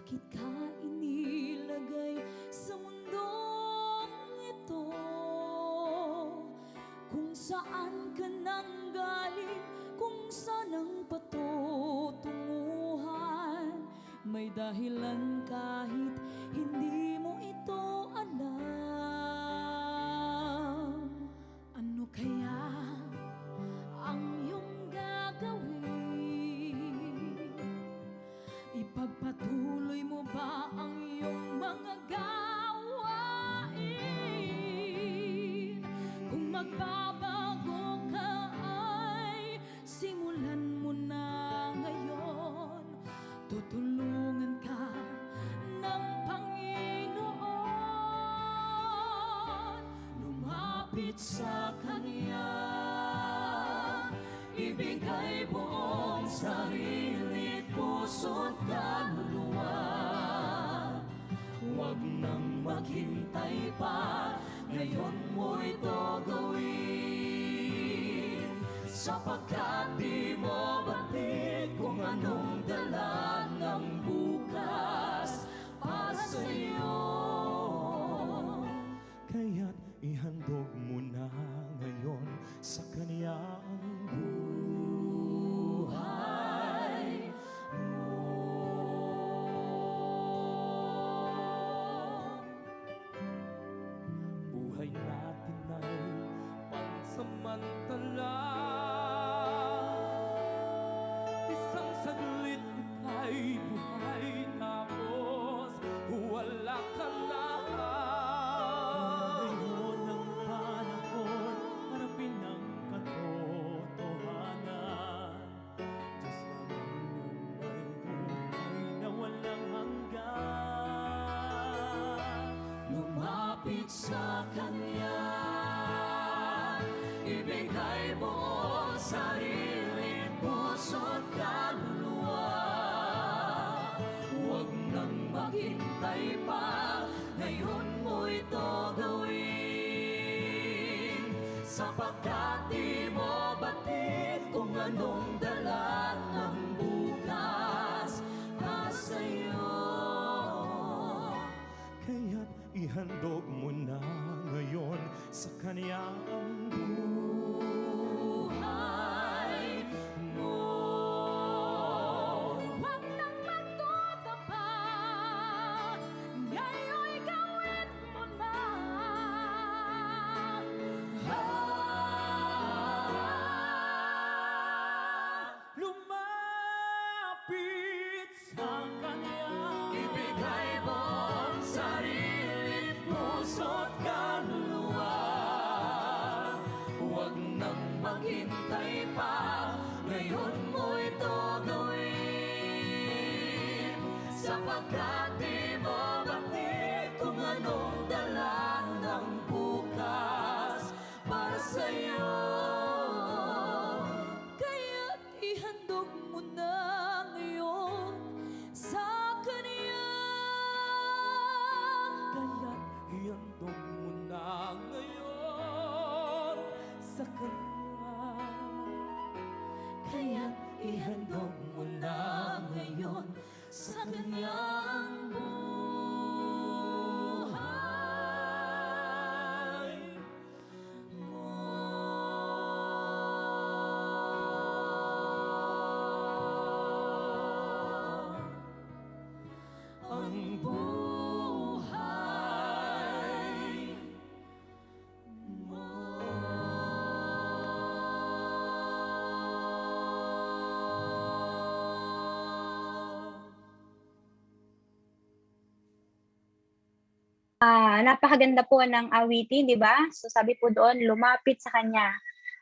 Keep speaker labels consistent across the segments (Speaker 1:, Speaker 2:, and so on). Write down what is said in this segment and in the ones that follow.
Speaker 1: Bakit ka inilagay sa mundong ito? Kung saan ka nang galing, kung saan ang patutunguhan, may dahilan kahit hindi mo ito alam. Ano kaya ang iyong gagawin? Ipagpatuloy mo ba ang iyong mga gawain? Kung magbabago ka ay simulan mo na ngayon. Tutulungan ka ng Panginoon. Lumapit sa Kanya, ibigay buong sarili, puso't kaluluwa. Huwag nang maghintay pa, ngayon mo ito gawin. Sapagkat di mo batid kung anong dala ng bukas para sa'yo.
Speaker 2: Kaya't ihandog mo na ngayon sa Kanya ang
Speaker 1: Buhay mo.
Speaker 2: buhay natin ay pansamantala. Isang saglit ay buhay, tapos wala ka na. Ngayon ang panahon, harapin ang katotohanan. Diyos lang ang may buhay na walang hanggan.
Speaker 1: Lumapit sa Kanya, ibigay mo sarili, puso't kaluluwa. Huwag nang maghintay pa, ngayon mo ito gawin. Sapagkat di mo batid kung anong dala ng bukas para sa'yo.
Speaker 2: Kaya't ihandog mo na ngayon sa Kanya ang
Speaker 1: Buhay mo. Huwag nang magduda pa, ngayon'y gawin mo na.
Speaker 2: lumapit sa Kanya.
Speaker 1: Ibigay mo ang sarili, puso't kaluluwa. Huwag nang maghintay pa, ngayon mo ito gawin. Sapagkat di mo batid kung anong dala ng bukas para sa'yo. Kaya't ihandog mo na ngayon sa Kanya.
Speaker 2: Kaya't ihandog mo na ngayon sa Kanya.
Speaker 1: Kaya't ihandog mo na ngayon sa Kanyang buhay mo. Ang buhay mo.
Speaker 3: Napakaganda po ng awitin, di ba? So sabi po doon, lumapit sa Kanya.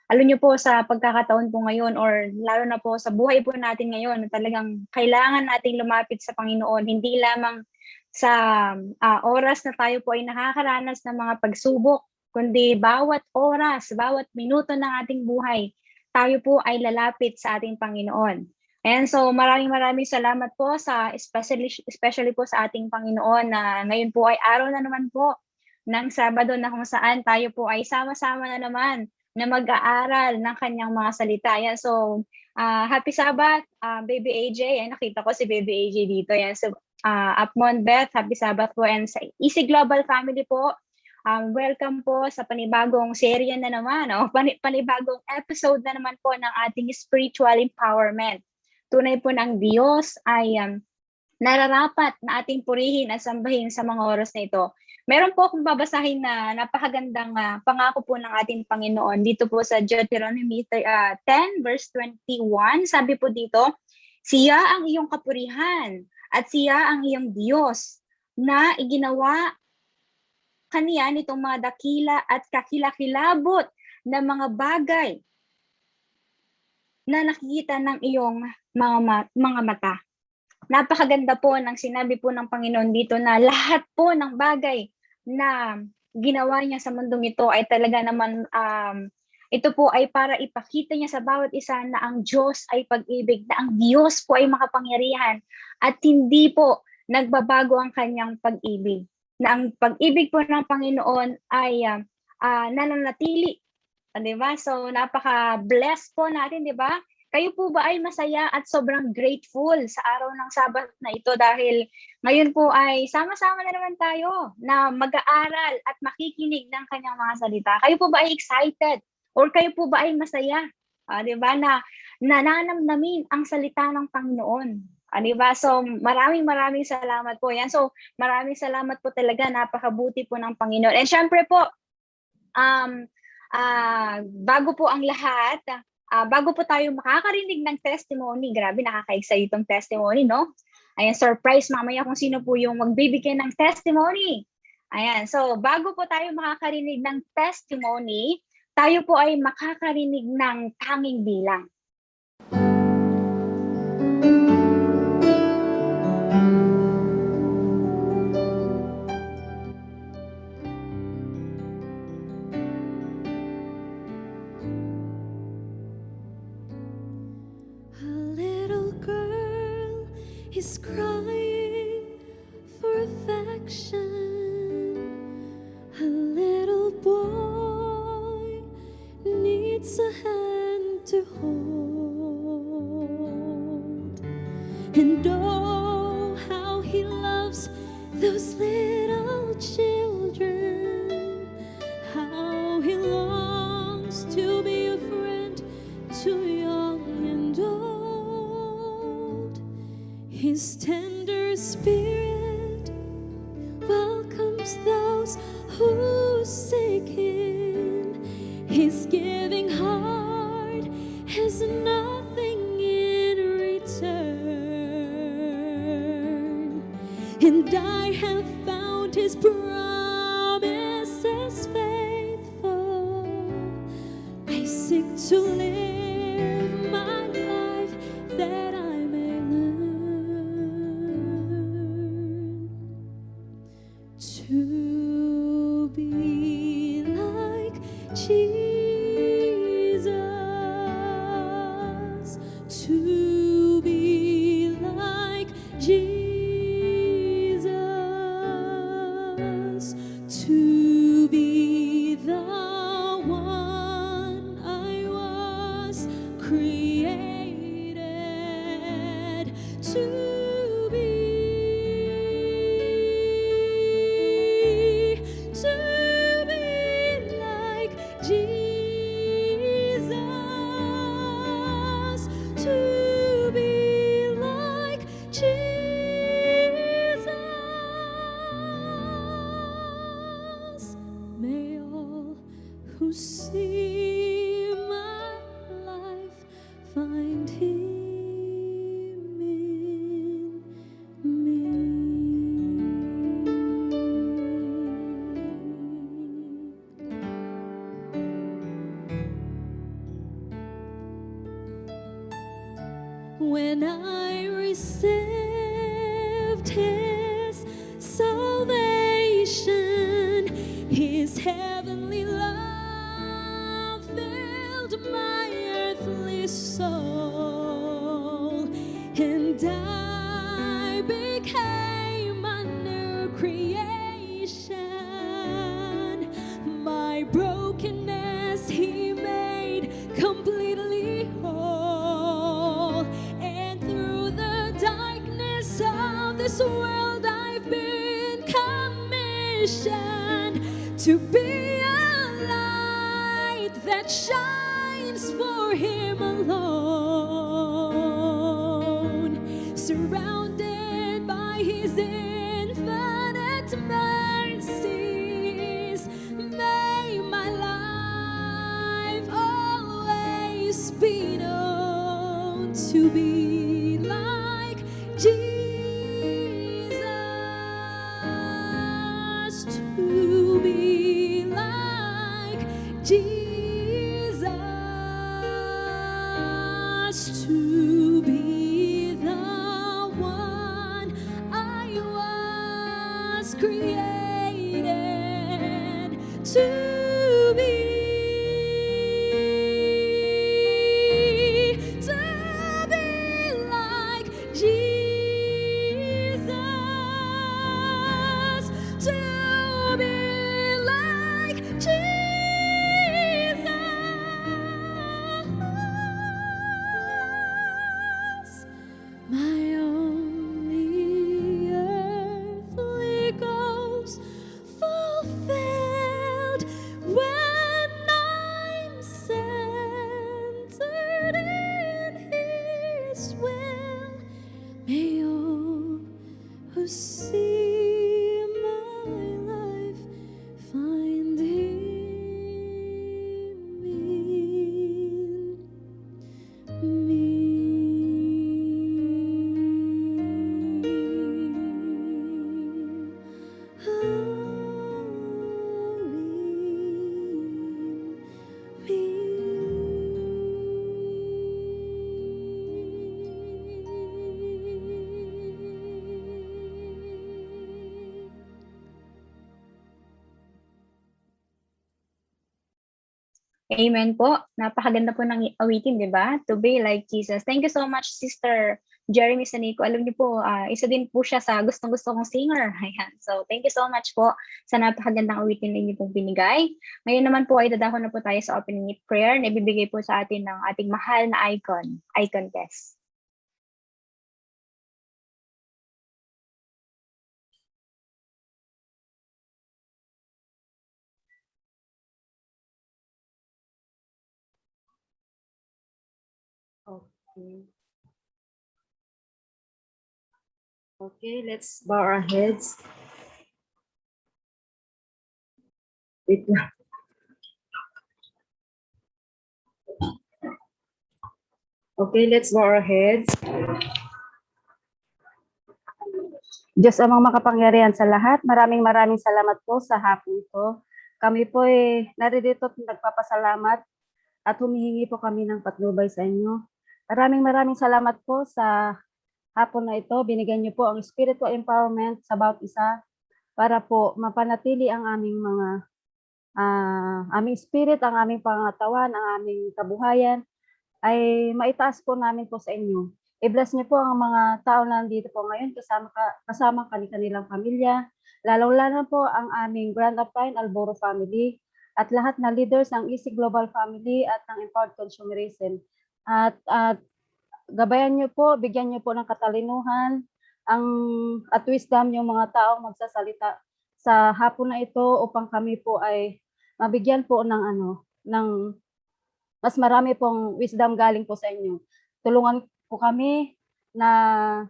Speaker 3: Alam niyo po sa pagkakataon po ngayon or lalo na po sa buhay po natin ngayon, talagang kailangan nating lumapit sa Panginoon. Hindi lamang sa oras na tayo po ay nakakaranas ng mga pagsubok, kundi bawat oras, bawat minuto ng ating buhay, tayo po ay lalapit sa ating Panginoon. Ayan, so maraming salamat po sa especially po sa ating Panginoon na ngayon po ay araw na naman po ng Sabado na kung saan tayo po ay sama-sama na naman na mag-aaral ng kanyang mga salita. Ayan, so happy Sabbath, Baby AJ. Ayan, nakita ko si Baby AJ dito. Ayan, so Upmon Beth, happy Sabbath po. And sa Easy Global Family po, welcome po sa panibagong serye na naman, panibagong episode na naman po ng ating spiritual empowerment. Tunay po ng Diyos ay nararapat na ating purihin at sambahin sa mga oras na ito. Meron po akong babasahin na napakagandang pangako po ng ating Panginoon dito po sa Deuteronomy 10 verse 21. Sabi po dito, siya ang iyong kapurihan at siya ang iyong Diyos na iginawa kaniya nitong mga dakila at kakilakilabot na mga bagay na nakikita ng iyong mga mata. Napakaganda po ng sinabi po ng Panginoon dito na lahat po ng bagay na ginawa niya sa mundong ito ay talaga naman ito po ay para ipakita niya sa bawat isa na ang Diyos ay pag-ibig, na ang Diyos po ay makapangyarihan at hindi po nagbabago ang kanyang pag-ibig. Na ang pag-ibig po ng Panginoon ay nananatili. Di ba? So napaka-blessed po natin, di ba? Kayo po ba ay masaya at sobrang grateful sa araw ng Sabat na ito dahil ngayon po ay sama-sama na naman tayo na mag-aaral at makikinig ng kanyang mga salita. Kayo po ba ay excited? Or kayo po ba ay masaya? Di ba? Na nanamnamin ang salita ng Panginoon. Di ba? So maraming salamat po. Yan. So maraming salamat po talaga. Napakabuti po ng Panginoon. And syempre po, bago po ang lahat, bago po tayo makakarinig ng testimony, grabe nakaka-excite itong testimony, no? Ayan, surprise mamaya kung sino po yung magbibigay ng testimony. Ayan, so bago po tayo makakarinig ng testimony, tayo po ay makakarinig ng tanging bilang.
Speaker 1: Is crying for affection. A little boy needs a hand to hold. And oh, how he loves those little children. How he longs to be a friend to young and old. His tender spirit welcomes those who seek him. His giving heart has nothing in return. And I have found his promises faithful. I seek to live my life that I may learn to be like Jesus, to be like Jesus, to be the one I was created to. Who see my life find him in me. When I received his salvation, his heavenly love my earthly soul, and I became a new creation. My brokenness he made completely whole, and through the darkness of this world to be a light that shines for Him alone, surrounded by His infinite mercies. May my life always be known to be like Jesus, to be like Jesus, to be the one I was created to be. To be like Jesus, to be like Jesus, my only earthly goals fulfilled when I'm centered in His will. May all who see my life find Him in me.
Speaker 3: Amen po. Napakaganda po ng awitin, di ba? To be like Jesus. Thank you so much, Sister Jeremy Sanico. Alam niyo po, isa din po siya sa gustong-gusto kong singer. Ayan. So, thank you so much po sa napakagandang awitin na inyo pong binigay. Ngayon naman po ay dadako na po tayo sa opening prayer na ibibigay po sa atin ng ating mahal na icon, Icon Tess.
Speaker 4: Okay. Okay, let's bow our heads. Wait lang. Okay, let's bow our heads. Diyos amang makapangyarihan sa lahat, maraming salamat po sa hapon ito. Kami po ay naririto at nagpapasalamat at humihingi po kami ng patnubay sa inyo. Maraming salamat po sa hapon na ito. Binigyan niyo po ang spiritual empowerment sa bawat isa para po mapanatili ang aming mga aming spirit, ang aming pangatawan, ang aming kabuhayan ay maitaas po namin po sa inyo. I-bless niyo po ang mga tao na nandito po ngayon kasama kanilang pamilya, lalong-lalo po ang aming Grand Upline Alboro family at lahat na leaders ng Easy Global Family at ng Empowered Consumerism. At gabayan niyo po, bigyan niyo po ng katalinuhan at wisdom yung mga taong magsasalita sa hapon na ito upang kami po ay mabigyan po ng mas marami pong wisdom galing po sa inyo. Tulungan po kami na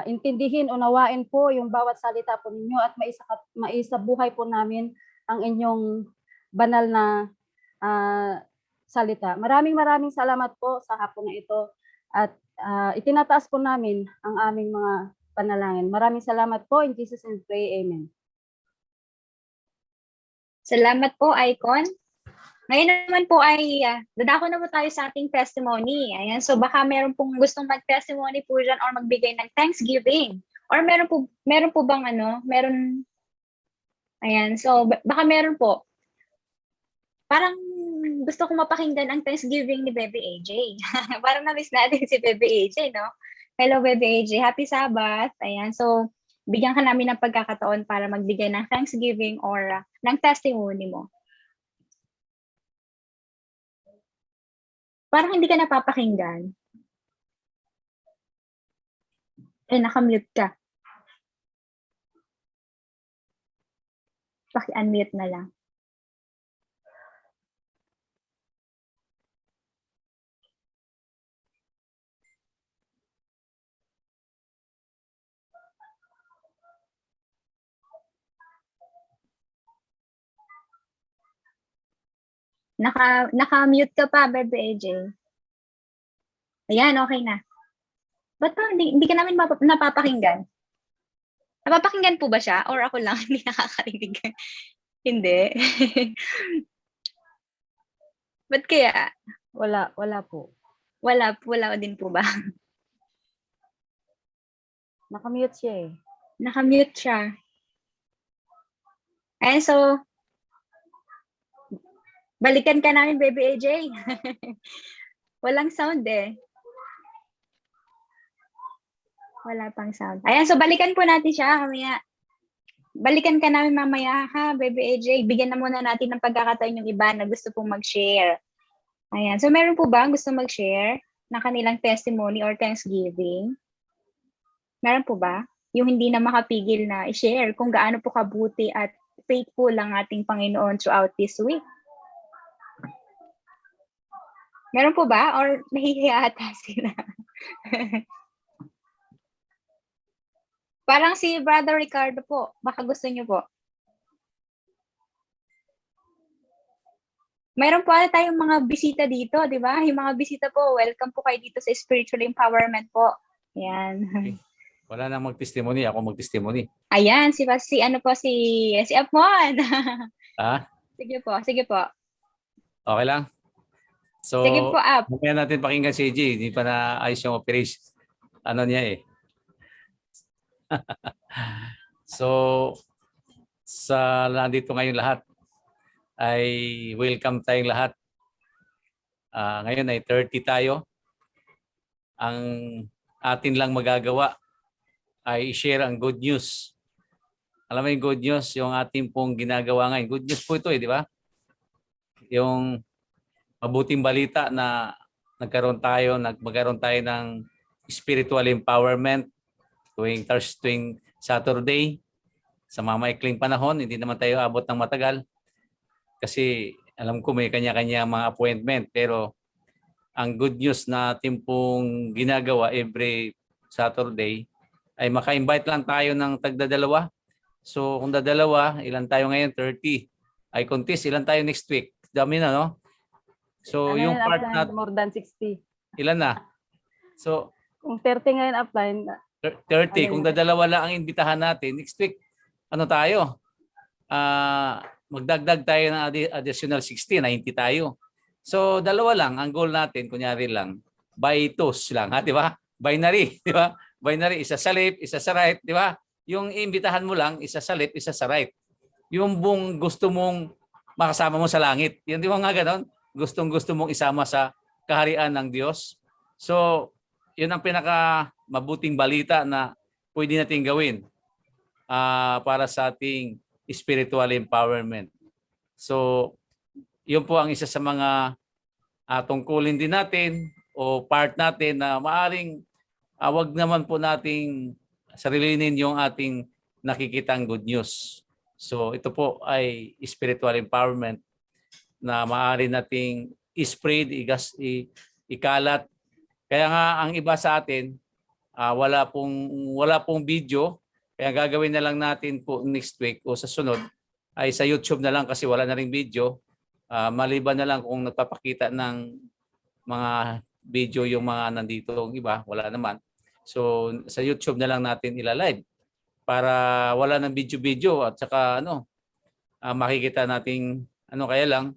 Speaker 4: intindihin, unawain po yung bawat salita po ninyo at maisabuhay po namin ang inyong banal na salita. Maraming salamat po sa hapon na ito at itinataas po namin ang aming mga panalangin. Maraming salamat po. In Jesus' name pray. Amen.
Speaker 3: Salamat po, Icon. Ngayon naman po ay dadako na po tayo sa ating testimony. Ayan, so baka meron pong gustong mag-testimony po dyan or magbigay ng Thanksgiving. Or meron po bang ayan, so baka meron po. Parang gusto ko mapakinggan ang Thanksgiving ni Bebe AJ. Parang na-miss natin si Bebe AJ, no? Hello, Bebe AJ. Happy Sabbath. Ayan, so bigyan ka namin ng pagkakataon para magbigay ng Thanksgiving or ng testimony mo. Parang hindi ka napapakinggan. Nakamute ka. Paki-unmute na lang. Naka-mute ka pa, Bebe AJ. Ayan, okay na. Ba't pa hindi ka namin napapakinggan? Napapakinggan po ba siya? Or ako lang hindi nakakarinig? Hindi. Ba't kaya?
Speaker 4: Wala po.
Speaker 3: Wala din po ba?
Speaker 4: Nakamute siya eh.
Speaker 3: Nakamute siya. Ayan, so, balikan ka namin, Baby AJ. Walang sound eh. Wala pang sound. Ayan, so balikan po natin siya mamaya. Balikan ka namin mamaya ha, Baby AJ. Bigyan na muna natin ng pagkakataon yung iba na gusto pong mag-share. Ayan, so meron po ba gusto mag-share ng kanilang testimony or thanksgiving? Meron po ba? Yung hindi na makapigil na i-share kung gaano po kabuti at faithful ang ating Panginoon throughout this week. Meron po ba? Or nahihiya ata sila? Parang si Brother Ricardo po. Baka gusto niyo po. Mayroon po tayong mga bisita dito, di ba? Yung mga bisita po, welcome po kayo dito sa Spiritual Empowerment po. Ayan.
Speaker 5: Okay. Wala nang mag-testimony, ako mag-testimony.
Speaker 3: Ayan, si Apmon.
Speaker 5: Ah,
Speaker 3: Sige po.
Speaker 5: okay lang. So,
Speaker 3: Sige po, Ap.
Speaker 5: mamaya natin pakinggan si AJ. Hindi pa na ayos yung operation. Ano niya eh. So, sa nandito ngayon lahat, ay welcome tayong lahat. Ngayon ay 30 tayo. Ang atin lang magagawa ay i-share ang good news. Alam mo yung good news, yung ating pong ginagawa ngayon. Good news po ito di ba? Yung mabuting balita na magkaroon tayo ng spiritual empowerment tuwing Saturday sa mamaikling panahon. Hindi naman tayo abot ng matagal kasi alam ko may kanya-kanya mga appointment, pero ang good news na ating pong ginagawa every Saturday ay maka-invite lang tayo ng tagdadalawa. So kung dadalawa, ilan tayo ngayon? 30. Ay contest, ilan tayo next week? Dami na, no? So yung part na
Speaker 4: more than 60.
Speaker 5: ilan na? So
Speaker 4: Kung 30 ngayon upline,
Speaker 5: 30. Kung dadalawa lang ang imbitahan natin, next week, ano tayo? Magdagdag tayo ng additional 60, 90 tayo. So dalawa lang ang goal natin, kunyari lang, by twos lang, ha, di ba? Binary, di ba? Binary, isa sa left, isa sa right, di ba? Yung imbitahan mo lang, isa sa left, isa sa right. Yung buong gusto mong makasama mo sa langit. Yan di ba nga ganon? Gustong-gusto mong isama sa kaharian ng Diyos. So, yun ang pinaka mabuting balita na pwede natin gawin para sa ating spiritual empowerment. So, yun po ang isa sa mga tungkulin din natin o part natin na maaring wag naman po nating sarilinin yung ating nakikitang good news. So, ito po ay spiritual empowerment na maaari nating i-spread, ikalat. Kaya nga ang iba sa atin wala pong video, kaya gagawin na lang natin po next week o sa sunod ay sa YouTube na lang kasi wala na ring video. Maliban na lang kung nagpapakita ng mga video yung mga nandito ang iba, wala naman. So sa YouTube na lang natin ilalive para wala ng video at saka makikita nating kaya lang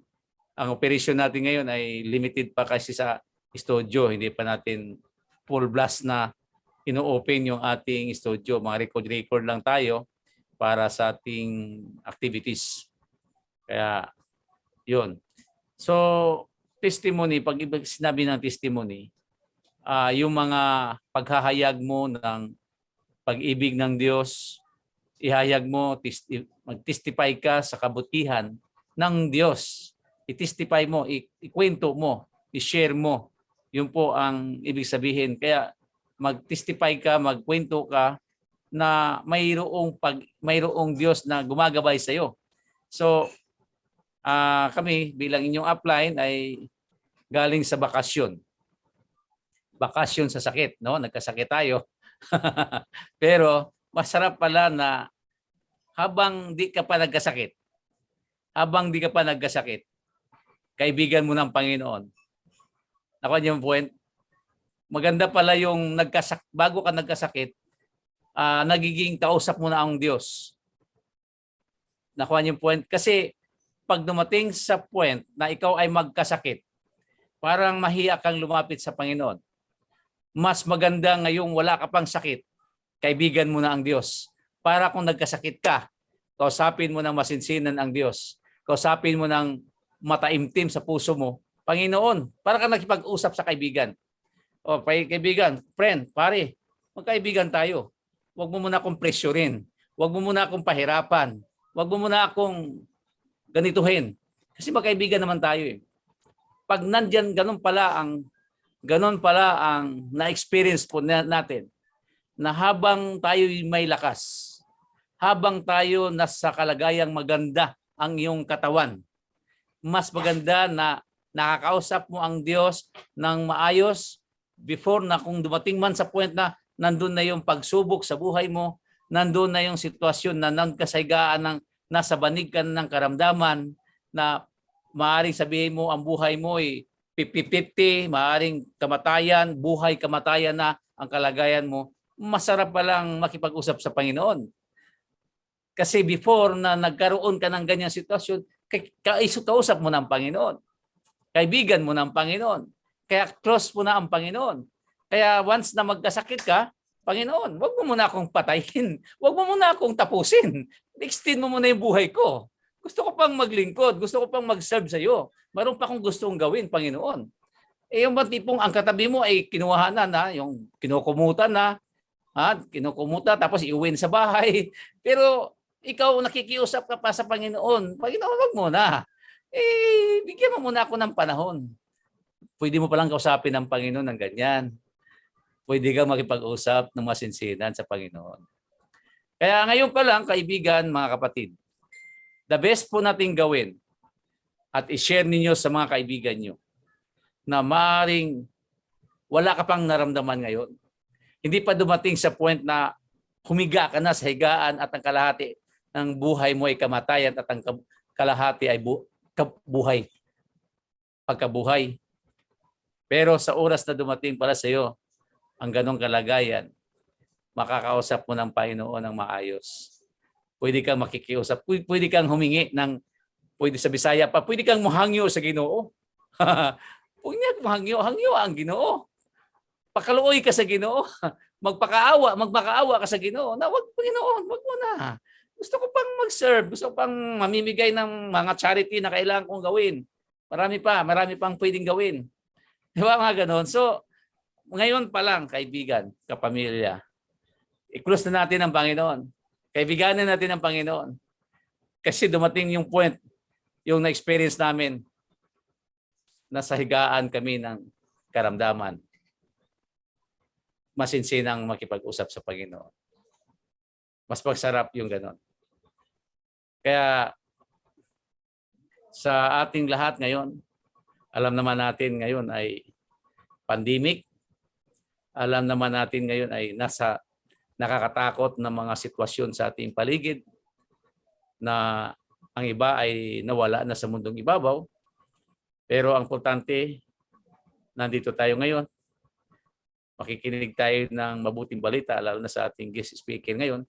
Speaker 5: ang operation natin ngayon ay limited pa kasi sa studio, hindi pa natin full blast na ino-open yung ating studio. Mga record lang tayo para sa ating activities. Kaya, yun. So, testimony, pag sinabi ng testimony, yung mga paghahayag mo ng pag-ibig ng Diyos, ihayag mo, mag-testify ka sa kabutihan ng Diyos. I-testify mo, ikwento mo, i-share mo. Yun po ang ibig sabihin. Kaya mag-testify ka, magkwento ka na mayroong Diyos na gumagabay sa iyo. So, kami bilang inyong upline ay galing sa bakasyon. Bakasyon sa sakit, no? Nagkasakit tayo. Pero masarap pala na habang di ka pa nagkasakit, kaibigan mo ng Panginoon. Nakuha niyo yung point? Maganda pala yung bago ka nagkasakit, nagiging kausap mo na ang Diyos. Nakuha niyo yung point? Kasi pag dumating sa point na ikaw ay magkasakit, parang mahiya kang lumapit sa Panginoon. Mas maganda ngayong wala ka pang sakit, kaibigan mo na ang Diyos. Para kung nagkasakit ka, kausapin mo ng masinsinan ang Diyos. Kausapin mo ng mataimtim sa puso mo, Panginoon, para ka nakipag-usap sa kaibigan. O, kaibigan, friend, pare, magkaibigan tayo. Huwag mo muna akong pressurein. Huwag mo muna akong pahirapan. Huwag mo muna akong ganituhin. Kasi magkaibigan naman tayo eh. Pag nandyan, ganun pala ang na-experience po natin na habang tayo may lakas, habang tayo nasa kalagayang maganda ang iyong katawan, mas maganda na nakakausap mo ang Diyos ng maayos before na kung dumating man sa point na nandun na yung pagsubok sa buhay mo, nandun na yung sitwasyon na nagkasaygaan ng nasa banig ka ng karamdaman na maaaring sabihin mo ang buhay mo ay 50-50, maaaring kamatayan, kamatayan na ang kalagayan mo, masarap palang makipag-usap sa Panginoon. Kasi before na nagkaroon ka ng ganyang sitwasyon, kausap mo ng Panginoon. Kaibigan mo ng Panginoon. Kaya close mo na ang Panginoon. Kaya once na magkasakit ka, Panginoon, wag mo muna akong patayin. Wag mo muna akong tapusin. Extend mo muna yung buhay ko. Gusto ko pang maglingkod. Gusto ko pang mag-serve sa iyo. Meron pa akong gustong gawin, Panginoon. Yung tipong ang katabi mo ay kinuhanan na, yung kinukumutan na, kinukumuta tapos iuwin sa bahay. Pero ikaw nakikiusap ka pa sa Panginoon. Panginoon, wag mo na. Bigyan mo muna ako ng panahon. Pwede mo palang kausapin ng Panginoon ng ganyan. Pwede kang makipag-usap ng masinsinan sa Panginoon. Kaya ngayon pa lang, kaibigan, mga kapatid, the best po nating gawin at i-share ninyo sa mga kaibigan nyo na maaaring wala ka pang naramdaman ngayon. Hindi pa dumating sa point na humiga ka na sa higaan at ang kalahati ng buhay mo ay kamatayan at ang kalahati ay buhay. Pagkabuhay. Pero sa oras na dumating para sa iyo ang ganong kalagayan, makakausap mo ng Panginoon ng maayos. Pwede kang makikiusap. Pwede kang humingi ng, pwede sa Bisaya pa, pwede kang muhangyo sa Ginoo. Pwede kang hangyo ang Ginoo. Pakaluoy ka sa Ginoo. Magmakaawa ka sa Ginoo. Na wag, Panginoon, wag mo na. Gusto ko pang mag-serve. Gusto ko pang mamimigay ng mga charity na kailangan kong gawin. Marami pang pwedeng gawin. Di ba mga ganon? So, ngayon pa lang, kaibigan, kapamilya, i-close na natin ang Panginoon. Kaibiganin natin ang Panginoon. Kasi dumating yung point, yung na-experience namin, nasa higaan kami ng karamdaman. Masinsinang makipag-usap sa Panginoon. Mas pagsarap yung ganon. Kaya sa ating lahat ngayon, alam naman natin ngayon ay pandemic. Alam naman natin ngayon ay nasa nakakatakot na mga sitwasyon sa ating paligid na ang iba ay nawala na sa mundong ibabaw. Pero ang importante, nandito tayo ngayon. Makikinig tayo ng mabuting balita, lalo na sa ating guest speaker ngayon.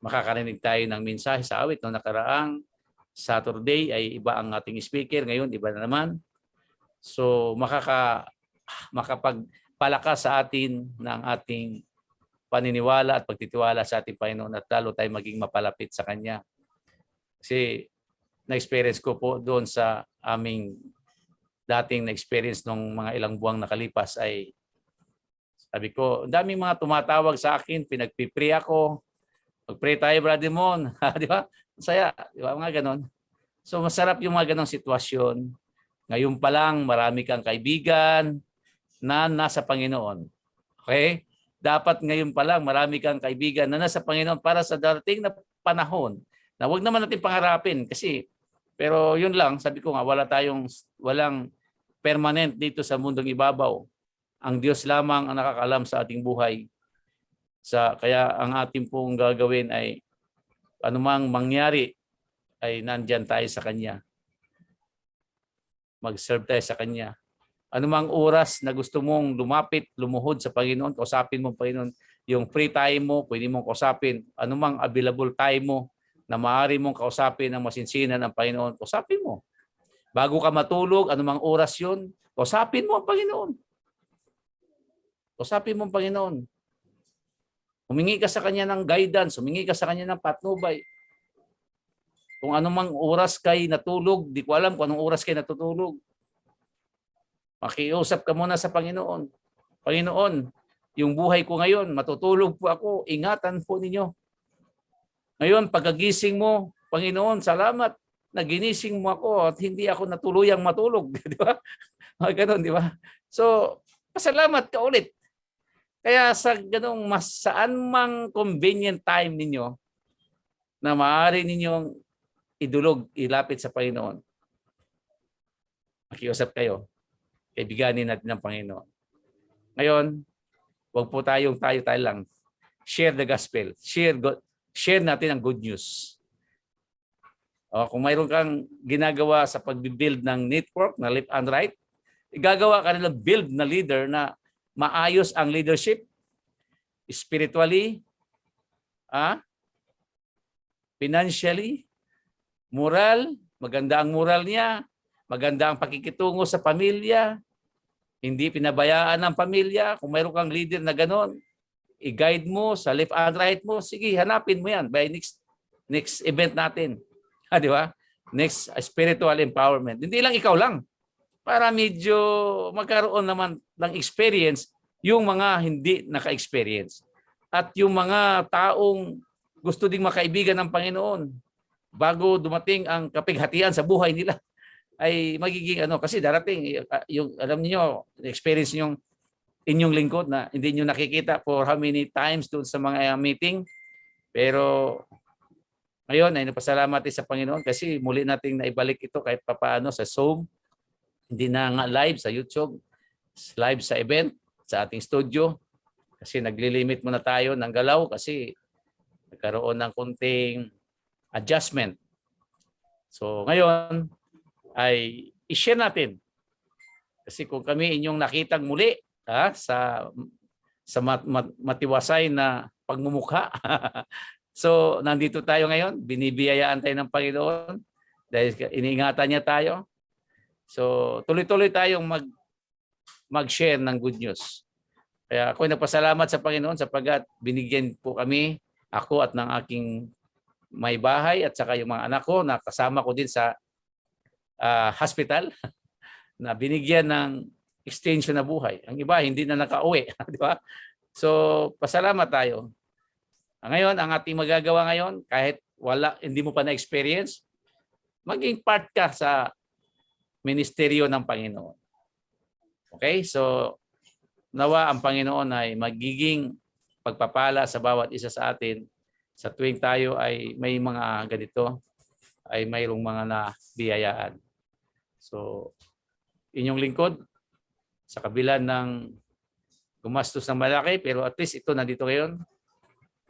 Speaker 5: Makakarinig tayo ng mensahe sa awit. Noong nakaraang Saturday ay iba ang ating speaker. Ngayon, iba na naman. So, makapagpalakas sa atin ng ating paniniwala at pagtitiwala sa ating Panginoon at lalo tayo maging mapalapit sa Kanya. Kasi na-experience ko po doon sa aming dating na-experience nung mga ilang buwang nakalipas ay sabi ko, daming mga tumatawag sa akin, pinagpipray ako. Mag-pray tayo, Brother Mon. Di ba? Masaya. Di ba? Mga ganon. So masarap yung mga ganong sitwasyon. Ngayon pa lang, marami kang kaibigan na nasa Panginoon. Okay? Dapat ngayon pa lang, marami kang kaibigan na nasa Panginoon para sa darating na panahon Na wag naman natin pangarapin kasi pero yun lang, sabi ko nga walang permanent dito sa mundong ibabaw. Ang Diyos lamang ang nakakaalam sa ating buhay. Kaya ang ating pong gagawin ay anumang mangyari ay nandyan tayo sa Kanya. Mag-serve tayo sa Kanya. Anumang oras na gusto mong lumapit, lumuhod sa Panginoon, kausapin mo Panginoon, yung free time mo, pwede mong kausapin. Anumang available time mo na maaari mong kausapin ang masinsinan ng Panginoon, kausapin mo. Bago ka matulog, anumang oras yun, kausapin mo ang Panginoon. Kausapin mo ang Panginoon. Humingi ka sa Kanya ng guidance, humingi ka sa Kanya ng patnubay. Kung anumang oras kay natulog, di ko alam kung anong oras kay natutulog. Makiusap ka muna sa Panginoon. Panginoon, yung buhay ko ngayon, matutulog po ako, ingatan po ninyo. Ngayon, pagkagising mo, Panginoon, salamat na ginising mo ako at hindi ako natuluyang matulog. Di ba? Ganun, di ba? So, pasalamat ka ulit. Kaya sa ganung saan mang convenient time ninyo na maaari ninyong idulog, ilapit sa Panginoon. Makiusap kayo. Kaibiganin natin ng Panginoon. Ngayon, wag po tayo lang. Share the gospel. Share natin ang good news. Kung mayroon kang ginagawa sa pag-build ng network na left and right, igagawa ka ng build na leader na maayos ang leadership, spiritually, financially, moral, maganda ang moral niya, maganda ang pakikitungo sa pamilya, hindi pinabayaan ng pamilya. Kung mayroon kang leader na gano'n, i-guide mo sa left and right mo, sige, hanapin mo yan by next event natin. Di ba? Next spiritual empowerment. Hindi lang ikaw lang. Para medyo magkaroon naman ng experience yung mga hindi naka-experience. At yung mga taong gusto ding makaibigan ng Panginoon bago dumating ang kapighatian sa buhay nila ay magiging kasi darating yung alam niyo experience niyo inyong lingkod na hindi niyo nakikita for how many times doon sa mga meeting, pero ngayon ay napasalamat sa Panginoon kasi muli nating naibalik ito kahit papaano sa Zoom, hindi na nga live sa YouTube, live sa event sa ating studio kasi naglilimit muna tayo ng galaw kasi nagkaroon ng konting adjustment. So ngayon ay i-share natin. Kasi kung kami inyong nakitang muli sa matiwasay na pagmumukha. So nandito tayo ngayon, binibiyayaan tayo ng Panginoon dahil iniingatan niya tayo. So tuloy-tuloy tayong mag-share ng good news. Kaya ako ay nagpasalamat sa Panginoon sapagkat binigyan po kami, ako at ng aking may bahay at saka yung mga anak ko na kasama ko din sa hospital na binigyan ng extension na buhay. Ang iba hindi na nakauwi, di ba? So pasalamat tayo. Ngayon, ang ating magagawa ngayon, kahit hindi mo pa na-experience, maging part ka sa ministeryo ng Panginoon. Okay? So nawa ang Panginoon ay magiging pagpapala sa bawat isa sa atin sa tuwing tayo ay may mga ganito, ay mayroong mga nabiyayaan. So, inyong lingkod, sa kabila ng gumastos ng malaki, pero at least ito nandito ngayon,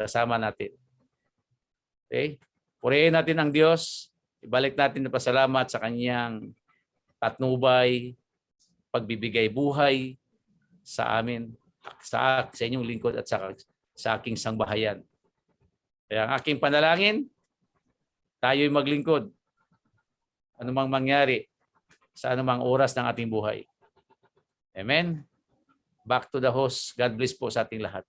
Speaker 5: kasama natin. Okay? Purihin natin ang Diyos, ibalik natin na pasalamat sa Kanyang patnubay, pagbibigay buhay sa amin, sa inyong lingkod at sa aking sangbahayan. Kaya ang aking panalangin, tayo'y maglingkod. Anumang mangyari sa anumang oras ng ating buhay. Amen? Back to the host. God bless po sa ating lahat.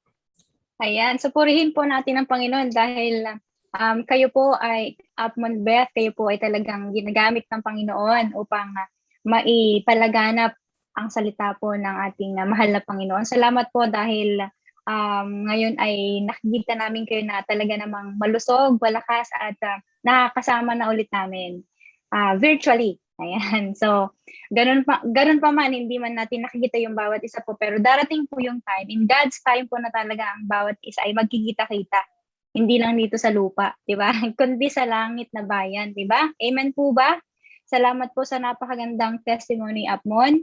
Speaker 3: Ayan, so purihin po natin ang Panginoon dahil kayo po ay Upmont Beth, kayo po ay talagang ginagamit ng Panginoon upang maipalaganap ang salita po ng ating mahal na Panginoon. Salamat po dahil ngayon ay nakikita namin kayo na talaga namang malusog, malakas at nakakasama na ulit namin virtually. Ayan. So, ganun pa man, hindi man natin nakikita yung bawat isa po. Pero darating po yung time, in God's time po na talaga ang bawat isa ay magkikita-kita. Hindi lang dito sa lupa, 'di ba? Kundi sa langit na bayan, 'di ba? Amen po ba? Salamat po sa napakagandang testimony, Apmon.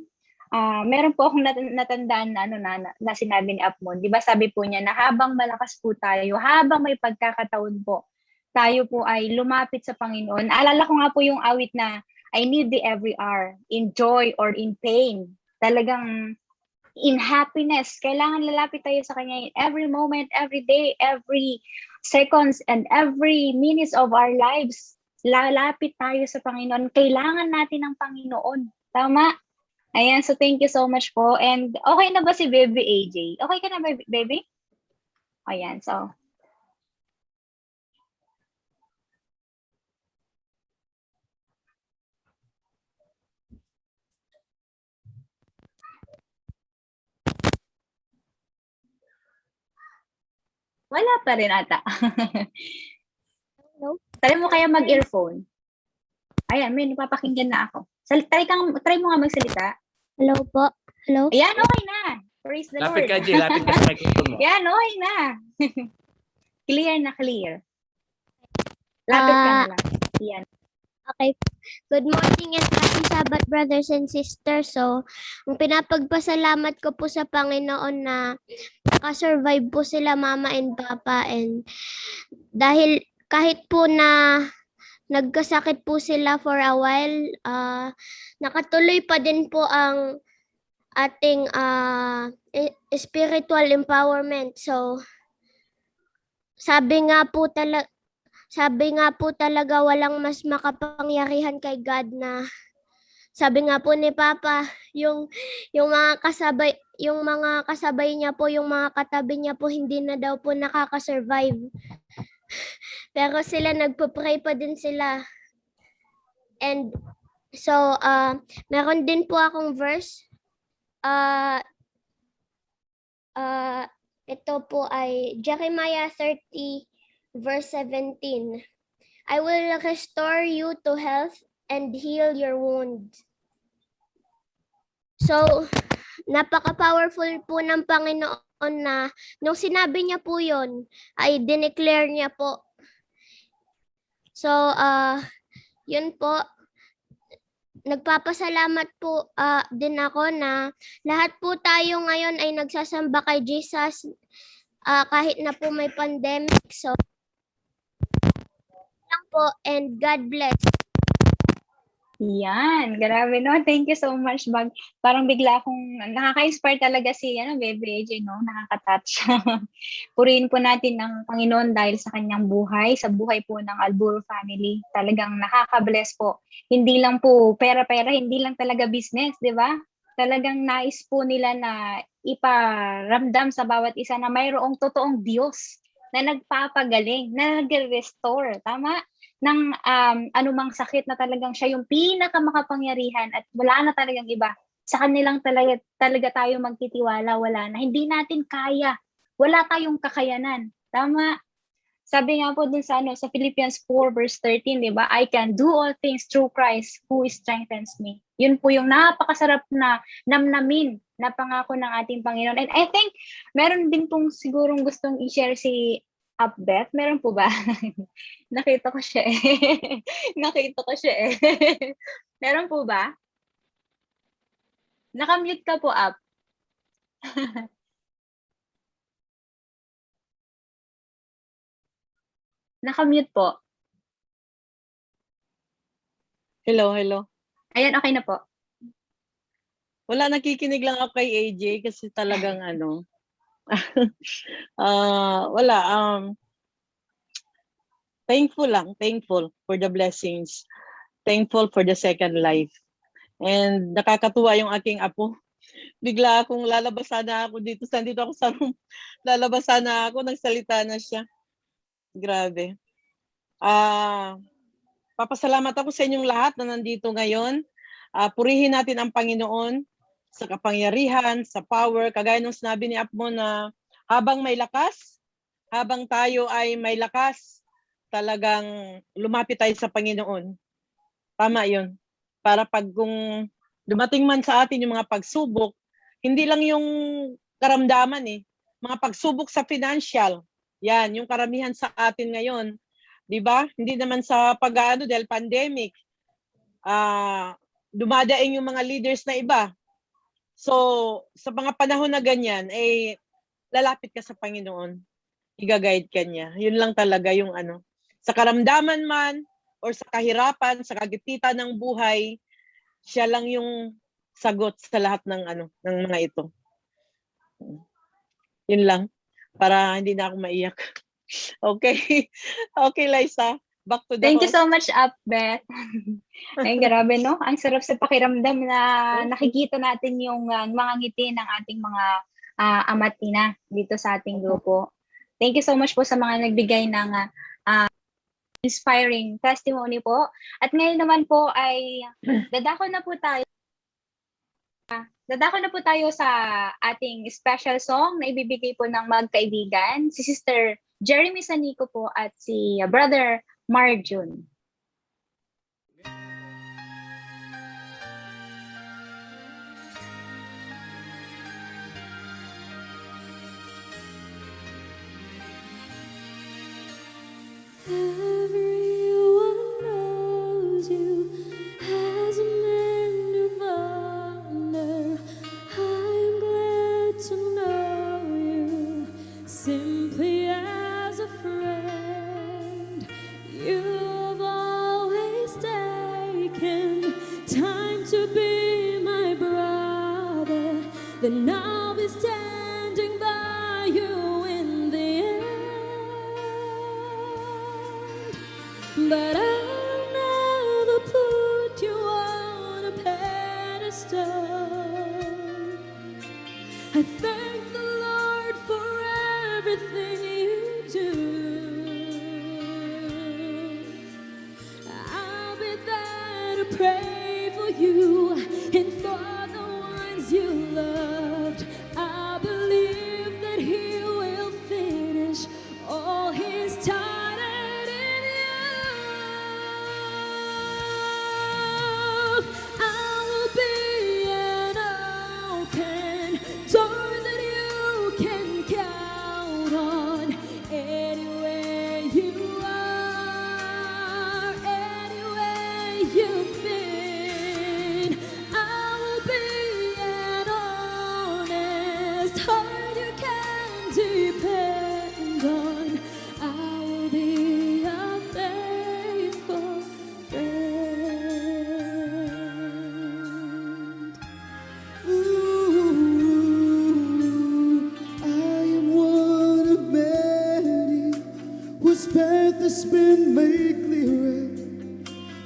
Speaker 3: Meron po akong natandaan na ano na sinabi ni Apmon. 'Di ba sabi po niya na habang malakas po tayo, habang may pagkakataon po, tayo po ay lumapit sa Panginoon. Alala ko nga po yung awit na I need thee every hour, in joy or in pain. Talagang in happiness, kailangan lalapit tayo sa Kanya in every moment, every day, every seconds, and every minutes of our lives. Lalapit tayo sa Panginoon. Kailangan natin ng Panginoon. Tama? Ayan, so thank you so much po. And okay na ba si Baby AJ? Okay ka na ba, baby? Ayan, so wala pa rin ata.
Speaker 6: Hello?
Speaker 3: Try mo kaya mag-earphone. Ayan, may napapakinggan na ako. Try mo nga magsalita.
Speaker 6: Hello po. Hello?
Speaker 3: Ayan, okay na. Praise the
Speaker 5: Lapit
Speaker 3: Lord.
Speaker 5: ka, Jay. Lapit ka sa microphone mo.
Speaker 3: Yan, okay na. Clear na clear. Lapit ka na lang. Yan.
Speaker 6: Okay. Good morning and happy Sabbath, brothers and sisters. So, ang pinapagpasalamat ko po sa Panginoon na nakasurvive po sila mama and papa, and dahil kahit po na nagkasakit po sila for a while, nakatuloy pa din po ang ating spiritual empowerment. So, sabi nga po talaga walang mas makapangyarihan kay God, na sabi nga po ni Papa, yung mga kasabay niya po, yung mga katabi niya po, hindi na daw po nakaka-survive. Pero sila nagpo-pray pa din sila. And so meron din po akong verse. Ito po ay Jeremiah 30 verse 17. I will restore you to health and heal your wounds. So, napaka-powerful po ng Panginoon na nung sinabi niya po yun, ay dineclare niya po. So, yun po. Nagpapasalamat po din ako na lahat po tayo ngayon ay nagsasamba kay Jesus kahit na po may pandemic. So, lang po, and God bless.
Speaker 3: Yan, grabe no. Thank you so much, Bag. Parang bigla akong nakaka-inspire talaga si Baby AJ, no? Nakaka-touch. Purihin po natin ang Panginoon dahil sa kanyang buhay, sa buhay po ng Alburo family. Talagang nakaka-bless po. Hindi lang po pera-pera, hindi lang talaga business, di ba? Talagang nais po nila na iparamdam sa bawat isa na mayroong totoong Diyos na nagpapagaling, na nag-restore. Tama? Ng anumang sakit, na talagang siya yung pinakamakapangyarihan at wala na talagang iba. Sa kanilang talaga tayo magtitiwala, wala na. Hindi natin kaya. Wala tayong kakayanan. Tama? Sabi nga po dun sa Philippians 4 verse 13, di ba? I can do all things through Christ who strengthens me. Yun po yung napakasarap na namnamin na pangako ng ating Panginoon. And I think meron din pong sigurong gustong i-share si Upbeth. Meron po ba? Nakita ko siya eh. Nakita ko siya eh. Meron po ba? Nakamute ka po, Up. Nakamute po.
Speaker 7: Hello, hello.
Speaker 3: Ayan, okay na po.
Speaker 7: Wala, nakikinig lang ako kay AJ kasi talagang wala. Thankful for the blessings. Thankful for the second life. And nakakatuwa yung aking apo. Bigla akong lalabasan na ako dito. Nandito ako sa room. Lalabasan na ako. Nagsalita na siya. Grabe. Papasalamat ako sa inyong lahat na nandito ngayon. Purihin natin ang Panginoon sa kapangyarihan, sa power. Kagaya nung sinabi ni Apmo na habang tayo ay may lakas, talagang lumapit tayo sa Panginoon. Tama yun. Para kung dumating man sa atin yung mga pagsubok, hindi lang yung karamdaman eh. Mga pagsubok sa financial, Yan, yung karamihan sa atin ngayon. Di ba? Hindi naman sa pag-ano dahil pandemic. Dumadaing yung mga leaders na iba. So, sa mga panahon na ganyan, eh, lalapit ka sa Panginoon. Iga-guide ka niya. Yun lang talaga yung ano. Sa karamdaman man, or sa kahirapan, sa kagipitan ng buhay, siya lang yung sagot sa lahat ng ano, ng mga ito. Yun lang. Para hindi na ako maiyak. Okay. Okay, Liza. Back to the
Speaker 3: Thank you
Speaker 7: host.
Speaker 3: so much, Beth. Ay, grabe, no? Ang sarap sa pakiramdam na nakikita natin yung mga ngiti ng ating mga ama't ina dito sa ating grupo. Thank you so much po sa mga nagbigay ng inspiring testimony po. At ngayon naman po ay dadako na po tayo sa ating special song na ibibigay po ng magkaibigan, si Sister Jeremy Sanico po at si Brother Marjun.
Speaker 1: Everyone knows you as a man of honor. I'm glad to know you simply as a friend. You've always taken time to be my brother. Then I'll be standing by you in the end. But I'll never put you on a pedestal. I thank the Lord for everything you do. I'll be there to pray for you and for the ones you loved. I believe that He will finish all He started in you. I will be an open door that you can count on. Anywhere you are, anywhere you've been, I will be an honest heart you can depend on. I will be a faithful friend.
Speaker 2: Ooh, I am one of many whose path has been made clearer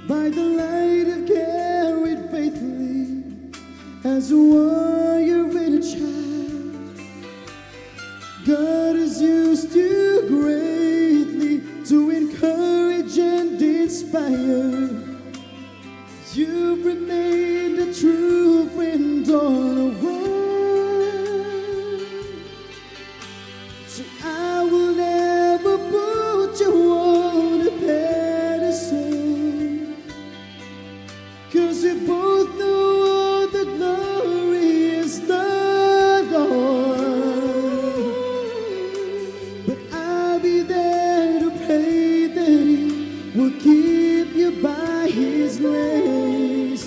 Speaker 2: by the light of carried faithfully as a warrior and a child. God has used you greatly to encourage and inspire. You've remained a true friend all around. So I will never put you on a pedestal, 'cause we both know all the glory is the Lord. But I'll be there to pray that He will keep you by His grace.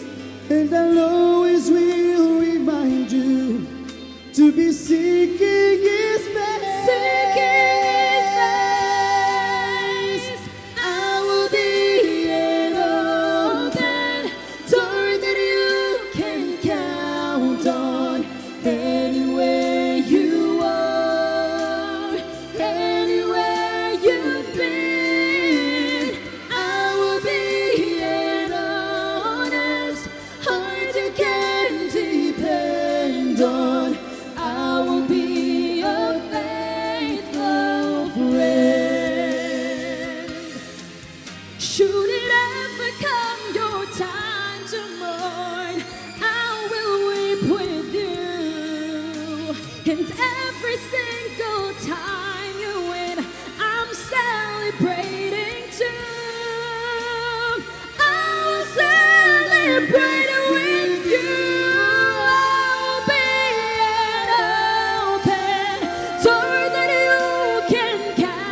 Speaker 2: And I'll always will remind you to be seeking His face.
Speaker 1: I will be an open door that you can count on. Anywhere you are, anywhere you've been, I will be an honest heart you can depend on. I will be a faithful friend. Should it ever come your time to mourn, I will weep with you. And every single time you win, I'm celebrating too. I will celebrate with you. I'll be an open door that you can count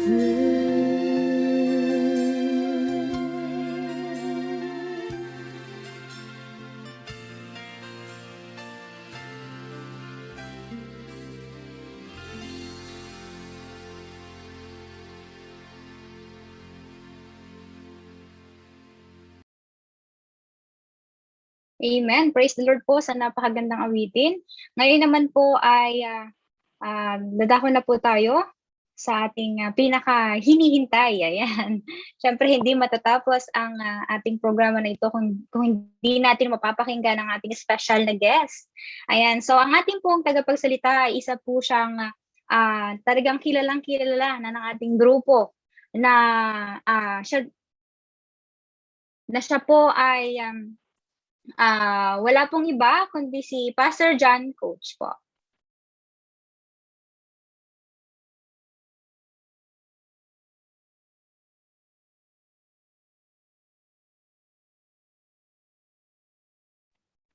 Speaker 3: Amen. Praise the Lord po sa napakagandang awitin. Ngayon naman po ay dadako na po tayo sa ating pinaka-hinihintay. Ayan. Siyempre, hindi matatapos ang ating programa na ito kung hindi natin mapapakinggan ang ating special na guest. Ayan. So, ang ating pong tagapagsalita ay isa po siyang talagang kilalang kilala na ng ating grupo na siya po ay wala pong iba kundi si Pastor John Coach po.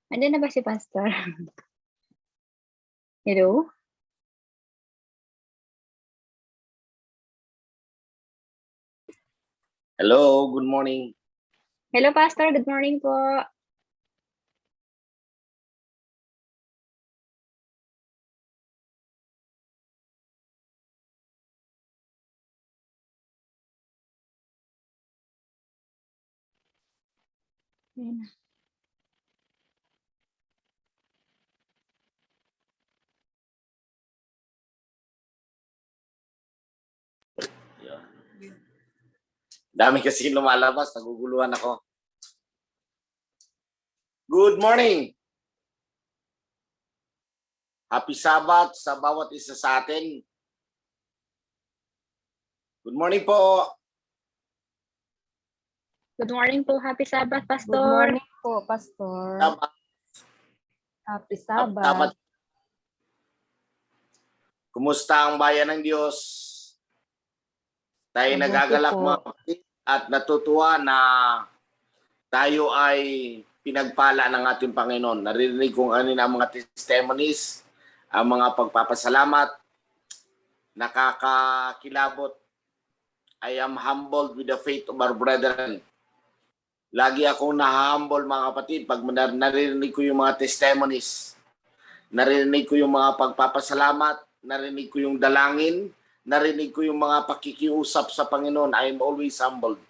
Speaker 3: Andiyan na ba si Pastor? Hello?
Speaker 8: Hello, good morning.
Speaker 3: Hello, Pastor. Good morning po. Ayan na.
Speaker 8: Dami kasi lumalabas, naguguluhan ako. Good morning! Happy Sabbath sa bawat isa sa atin. Good morning po.
Speaker 3: Good morning po. Happy Sabbath,
Speaker 4: Good
Speaker 3: Pastor.
Speaker 4: morning po, Pastor.
Speaker 8: Sabbath.
Speaker 4: Happy
Speaker 8: Sabbath.
Speaker 4: Sabbath.
Speaker 8: Kumusta ang bayan ng Diyos? Tayo
Speaker 4: Mabuti
Speaker 8: nagagalak
Speaker 4: po.
Speaker 8: mga kapatid at natutuwa na tayo ay pinagpala ng ating Panginoon. Narinig kong kanina ang mga testimonies, ang mga pagpapasalamat, nakakakilabot. I am humbled with the faith of our brethren. Lagi akong na-humble mga kapatid pag narinig ko yung mga testimonies, narinig ko yung mga pagpapasalamat, narinig ko yung dalangin, narinig ko yung mga pakikiusap sa Panginoon. I am always humbled.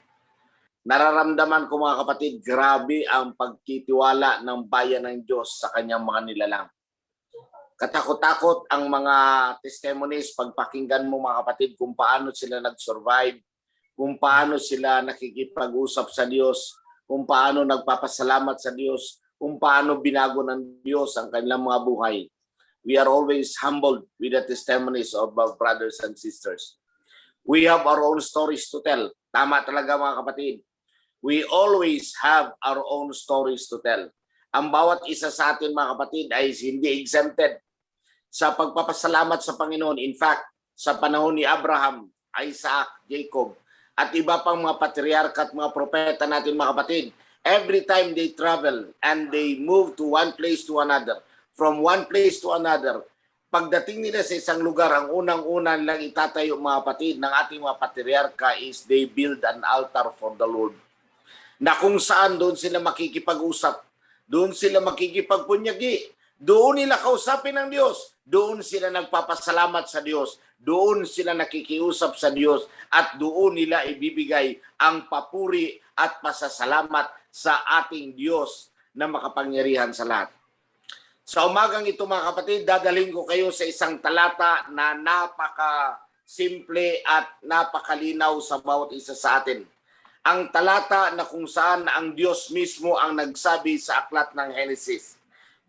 Speaker 8: Nararamdaman ko mga kapatid, grabe ang pagtitiwala ng bayan ng Diyos sa kanyang mga nilalang. Katakot-takot ang mga testimonies pagpakinggan mo mga kapatid kung paano sila nag-survive, kung paano sila nakikipag-usap sa Diyos, kung paano nagpapasalamat sa Diyos, kung paano binago ng Diyos ang kanilang mga buhay. We are always humbled with the testimonies of our brothers and sisters. We have our own stories to tell. Tama talaga mga kapatid. We always have our own stories to tell. Ang bawat isa sa atin mga kapatid ay hindi exempted sa pagpapasalamat sa Panginoon. In fact, sa panahon ni Abraham, Isaac, Jacob, at iba pang mga patriarka at mga propeta natin mga kapatid, every time they travel and they move to one place to another, from one place to another, pagdating nila sa isang lugar, ang unang-unang lang itatayo mga kapatid ng ating mga patriarka is they build an altar for the Lord. Na kung saan doon sila makikipag-usap, doon sila makikipagpunyagi, doon nila kausapin ng Diyos, doon sila nagpapasalamat sa Diyos, doon sila nakikiusap sa Diyos, at doon nila ibibigay ang papuri at pasasalamat sa ating Diyos na makapangyarihan sa lahat. Sa umagang ito mga kapatid, dadalhin ko kayo sa isang talata na napaka-simple at napakalinaw sa bawat isa sa atin. Ang talata na kung saan ang Diyos mismo ang nagsabi sa aklat ng Genesis.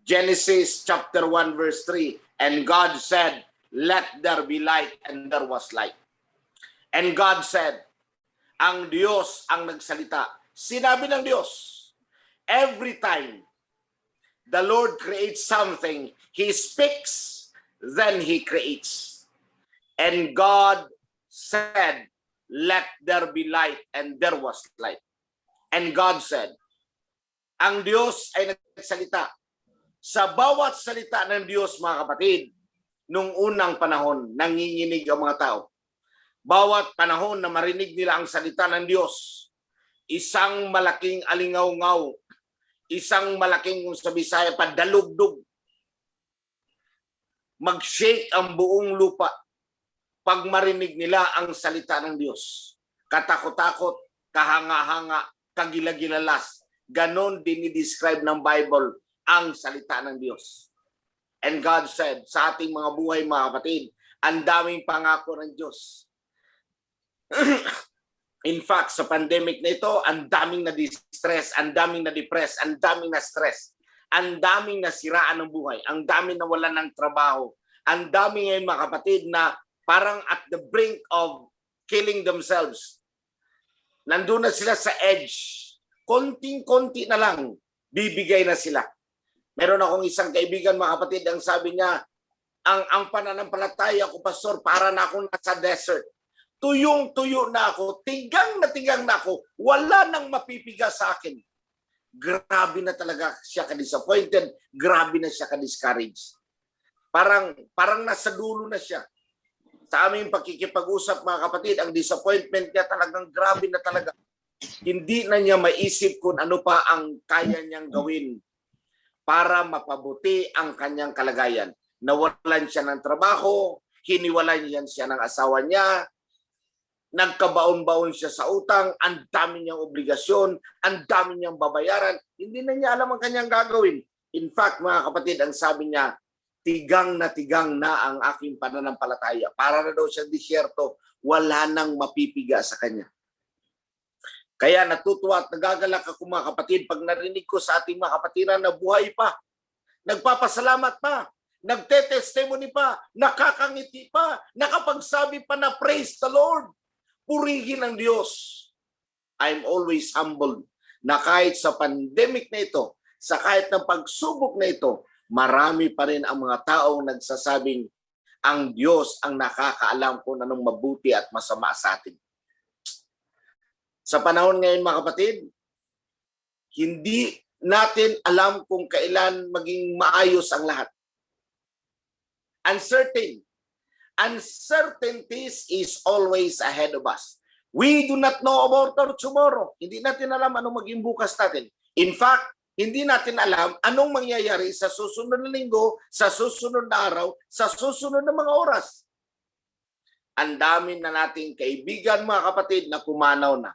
Speaker 8: Genesis chapter 1 verse 3, and God said, let there be light, and there was light. And God said, ang Diyos ang nagsalita. Sinabi ng Diyos, every time the Lord creates something, He speaks, then He creates. And God said, let there be light, and there was light. And God said, ang Diyos ay nagsalita. Sa bawat salita ng Diyos, mga kapatid, nung unang panahon, nanginginig ang mga tao. Bawat panahon na marinig nila ang salita ng Diyos, isang malaking alingaw-ngaw, isang malaking, kung sa Bisaya pa, dalugdog. Mag-shake ang buong lupa pag marinig nila ang salita ng Diyos. Katakot-takot, kahanga-hanga, kagilagilalas. Ganon dinidescribe ng Bible ang salita ng Diyos. And God said, sa ating mga buhay, mga kapatid, ang daming pangako ng Diyos. In fact, sa pandemic na ito, ang daming na-distress, ang daming na-depress, ang daming na-stress, ang daming nasiraan ng buhay, ang daming nawalan ng trabaho, ang daming ngayon, mga kapatid, na parang at the brink of killing themselves. Nandun na sila sa edge. Konting-konti na lang, bibigay na sila. Meron akong isang kaibigan, mga kapatid, ang sabi niya, ang pananampalataya ko, pastor, para na akong nasa desert. Tuyong-tuyo na ako, tigang na ako, wala nang mapipiga sa akin. Grabe na talaga siya ka-disappointed, grabe na siya ka-discouraged. Parang nasa dulo na siya. Sa aming pakikipag-usap, mga kapatid, ang disappointment niya talagang grabe na talaga. Hindi na niya maisip kung ano pa ang kaya niyang gawin para mapabuti ang kanyang kalagayan. Nawalan siya ng trabaho, hiniwalan siya ng asawa niya, nagkabaon-baon siya sa utang, ang dami niyang obligasyon, ang dami niyang babayaran, hindi na niya alam ang kanyang gagawin. In fact, mga kapatid, ang sabi niya, tigang na ang aking pananampalataya. Para na daw siya disyerto, wala nang mapipiga sa kanya. Kaya natutuwa at nagagalak ako, mga kapatid, pag narinig ko sa ating mga kapatiran na buhay pa, nagpapasalamat pa, nagte-testimony pa, nakakangiti pa, nakapagsabi pa na praise the Lord. Purihin ang Diyos. I'm always humbled na kahit sa pandemic na ito, sa kahit ng pagsubok na ito, marami pa rin ang mga taong nagsasabing ang Diyos ang nakakaalam kung anong mabuti at masama sa atin. Sa panahon ngayon, mga kapatid, hindi natin alam kung kailan maging maayos ang lahat. Uncertainties is always ahead of us. We do not know about our tomorrow. Hindi natin alam anong maging bukas natin. In fact, hindi natin alam anong mangyayari sa susunod na linggo, sa susunod na araw, sa susunod na mga oras. Ang dami na nating kaibigan, mga kapatid, na pumanaw na.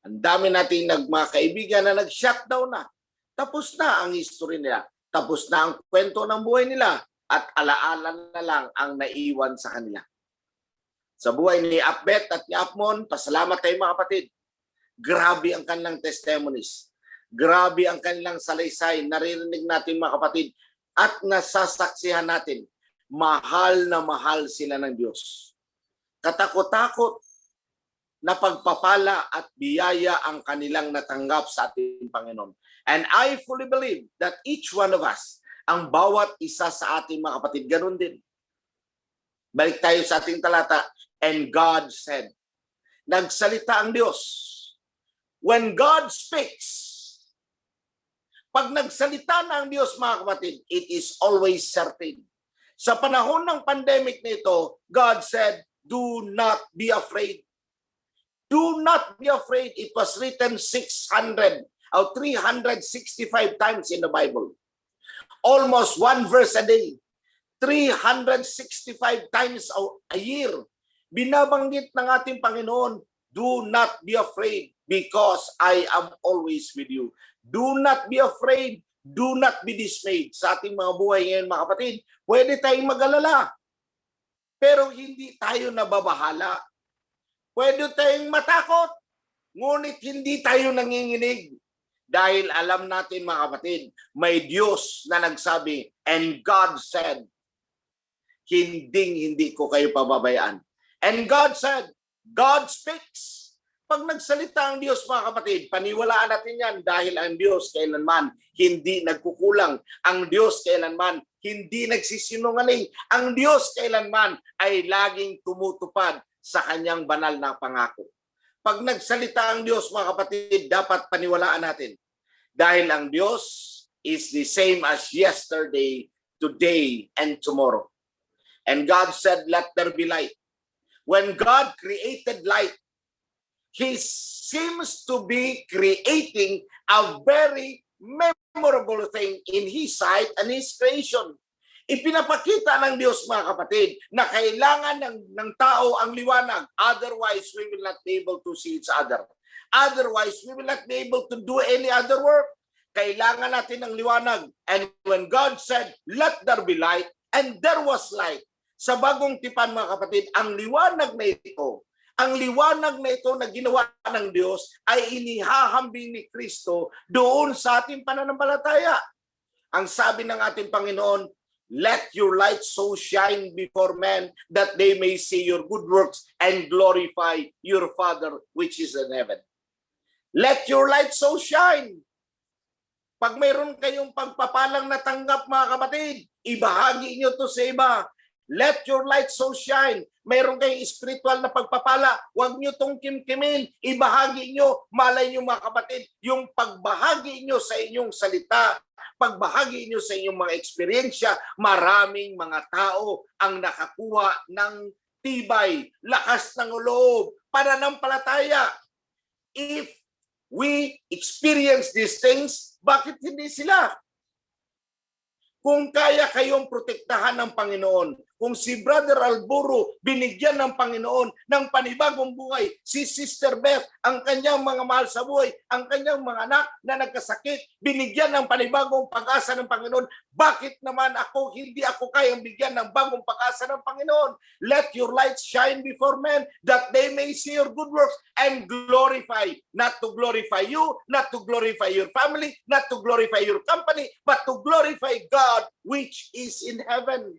Speaker 8: Ang dami nating mga kaibigan na nag-shutdown na. Tapos na ang history nila. Tapos na ang kwento ng buhay nila. At alaala na lang ang naiwan sa kanila. Sa buhay ni Apbet at ni Apmon, pasalamat tayo, mga kapatid. Grabe ang kanilang testimonies. Grabe ang kanilang salaysay. Naririnig natin, mga kapatid. At nasasaksihan natin. Mahal na mahal sila ng Diyos. Katakot-takot na pagpapala at biyaya ang kanilang natanggap sa ating Panginoon. And I fully believe that each one of us, ang bawat isa sa ating mga kapatid, ganun din. Balik tayo sa ating talata. And God said, nagsalita ang Diyos. When God speaks, pag nagsalita na ang Diyos, mga kapatid, it is always certain. Sa panahon ng pandemic nito, God said, do not be afraid. Do not be afraid. It was written 365 times in the Bible. Almost one verse a day. 365 times a year. Binabanggit ng ating Panginoon, do not be afraid because I am always with you. Do not be afraid. Do not be dismayed. Sa ating mga buhay ngayon, mga kapatid, pwede tayong mag-alala. Pero hindi tayo nababahala. Pwede tayong matakot. Ngunit hindi tayo nanginginig. Dahil alam natin, mga kapatid, may Diyos na nagsabi, and God said, hindi ko kayo pababayaan. And God said, God speaks. Pag nagsalita ang Diyos, mga kapatid, paniwalaan natin yan dahil ang Diyos kailanman hindi nagkukulang. Ang Diyos kailanman hindi nagsisinungaling. Ang Diyos kailanman ay laging tumutupad sa kanyang banal na pangako. Pag nagsalita ang Diyos, mga kapatid, dapat paniwalaan natin. Dahil ang Diyos is the same as yesterday, today, and tomorrow. And God said, let there be light. When God created light, He seems to be creating a very memorable thing in His sight and His creation. Ipinapakita ng Diyos, mga kapatid, na kailangan ng tao ang liwanag. Otherwise, we will not be able to see each other. Otherwise, we will not be able to do any other work. Kailangan natin ng liwanag. And when God said, let there be light, and there was light. Sa bagong tipan, mga kapatid, ang liwanag na ito, na ginawa ng Diyos ay inihahambing ni Kristo doon sa ating pananampalataya. Ang sabi ng ating Panginoon, let your light so shine before men that they may see your good works and glorify your Father which is in heaven. Let your light so shine. Pag mayroon kayong pagpapalang natanggap, mga kapatid, ibahagi nyo to sa iba. Let your light so shine. Mayroon kayong spiritual na pagpapala, huwag nyo tong kimkimin. Ibahagi nyo, malay nyo, mga kapatid, yung pagbahagi nyo sa inyong salita, pagbahagi nyo sa inyong mga eksperyensya, maraming mga tao ang nakakuha ng tibay, lakas ng loob, pananampalataya. If we experience these things, bakit hindi sila? Kung kaya kayong protektahan ng Panginoon, kung si Brother Alburo binigyan ng Panginoon ng panibagong buhay, si Sister Beth, ang kanyang mga mahal sa buhay, ang kanyang mga anak na nagkasakit, binigyan ng panibagong pag-asa ng Panginoon, bakit naman hindi ako kayang bigyan ng bagong pag-asa ng Panginoon? Let your light shine before men that they may see your good works and glorify, not to glorify you, not to glorify your family, not to glorify your company, but to glorify God which is in heaven.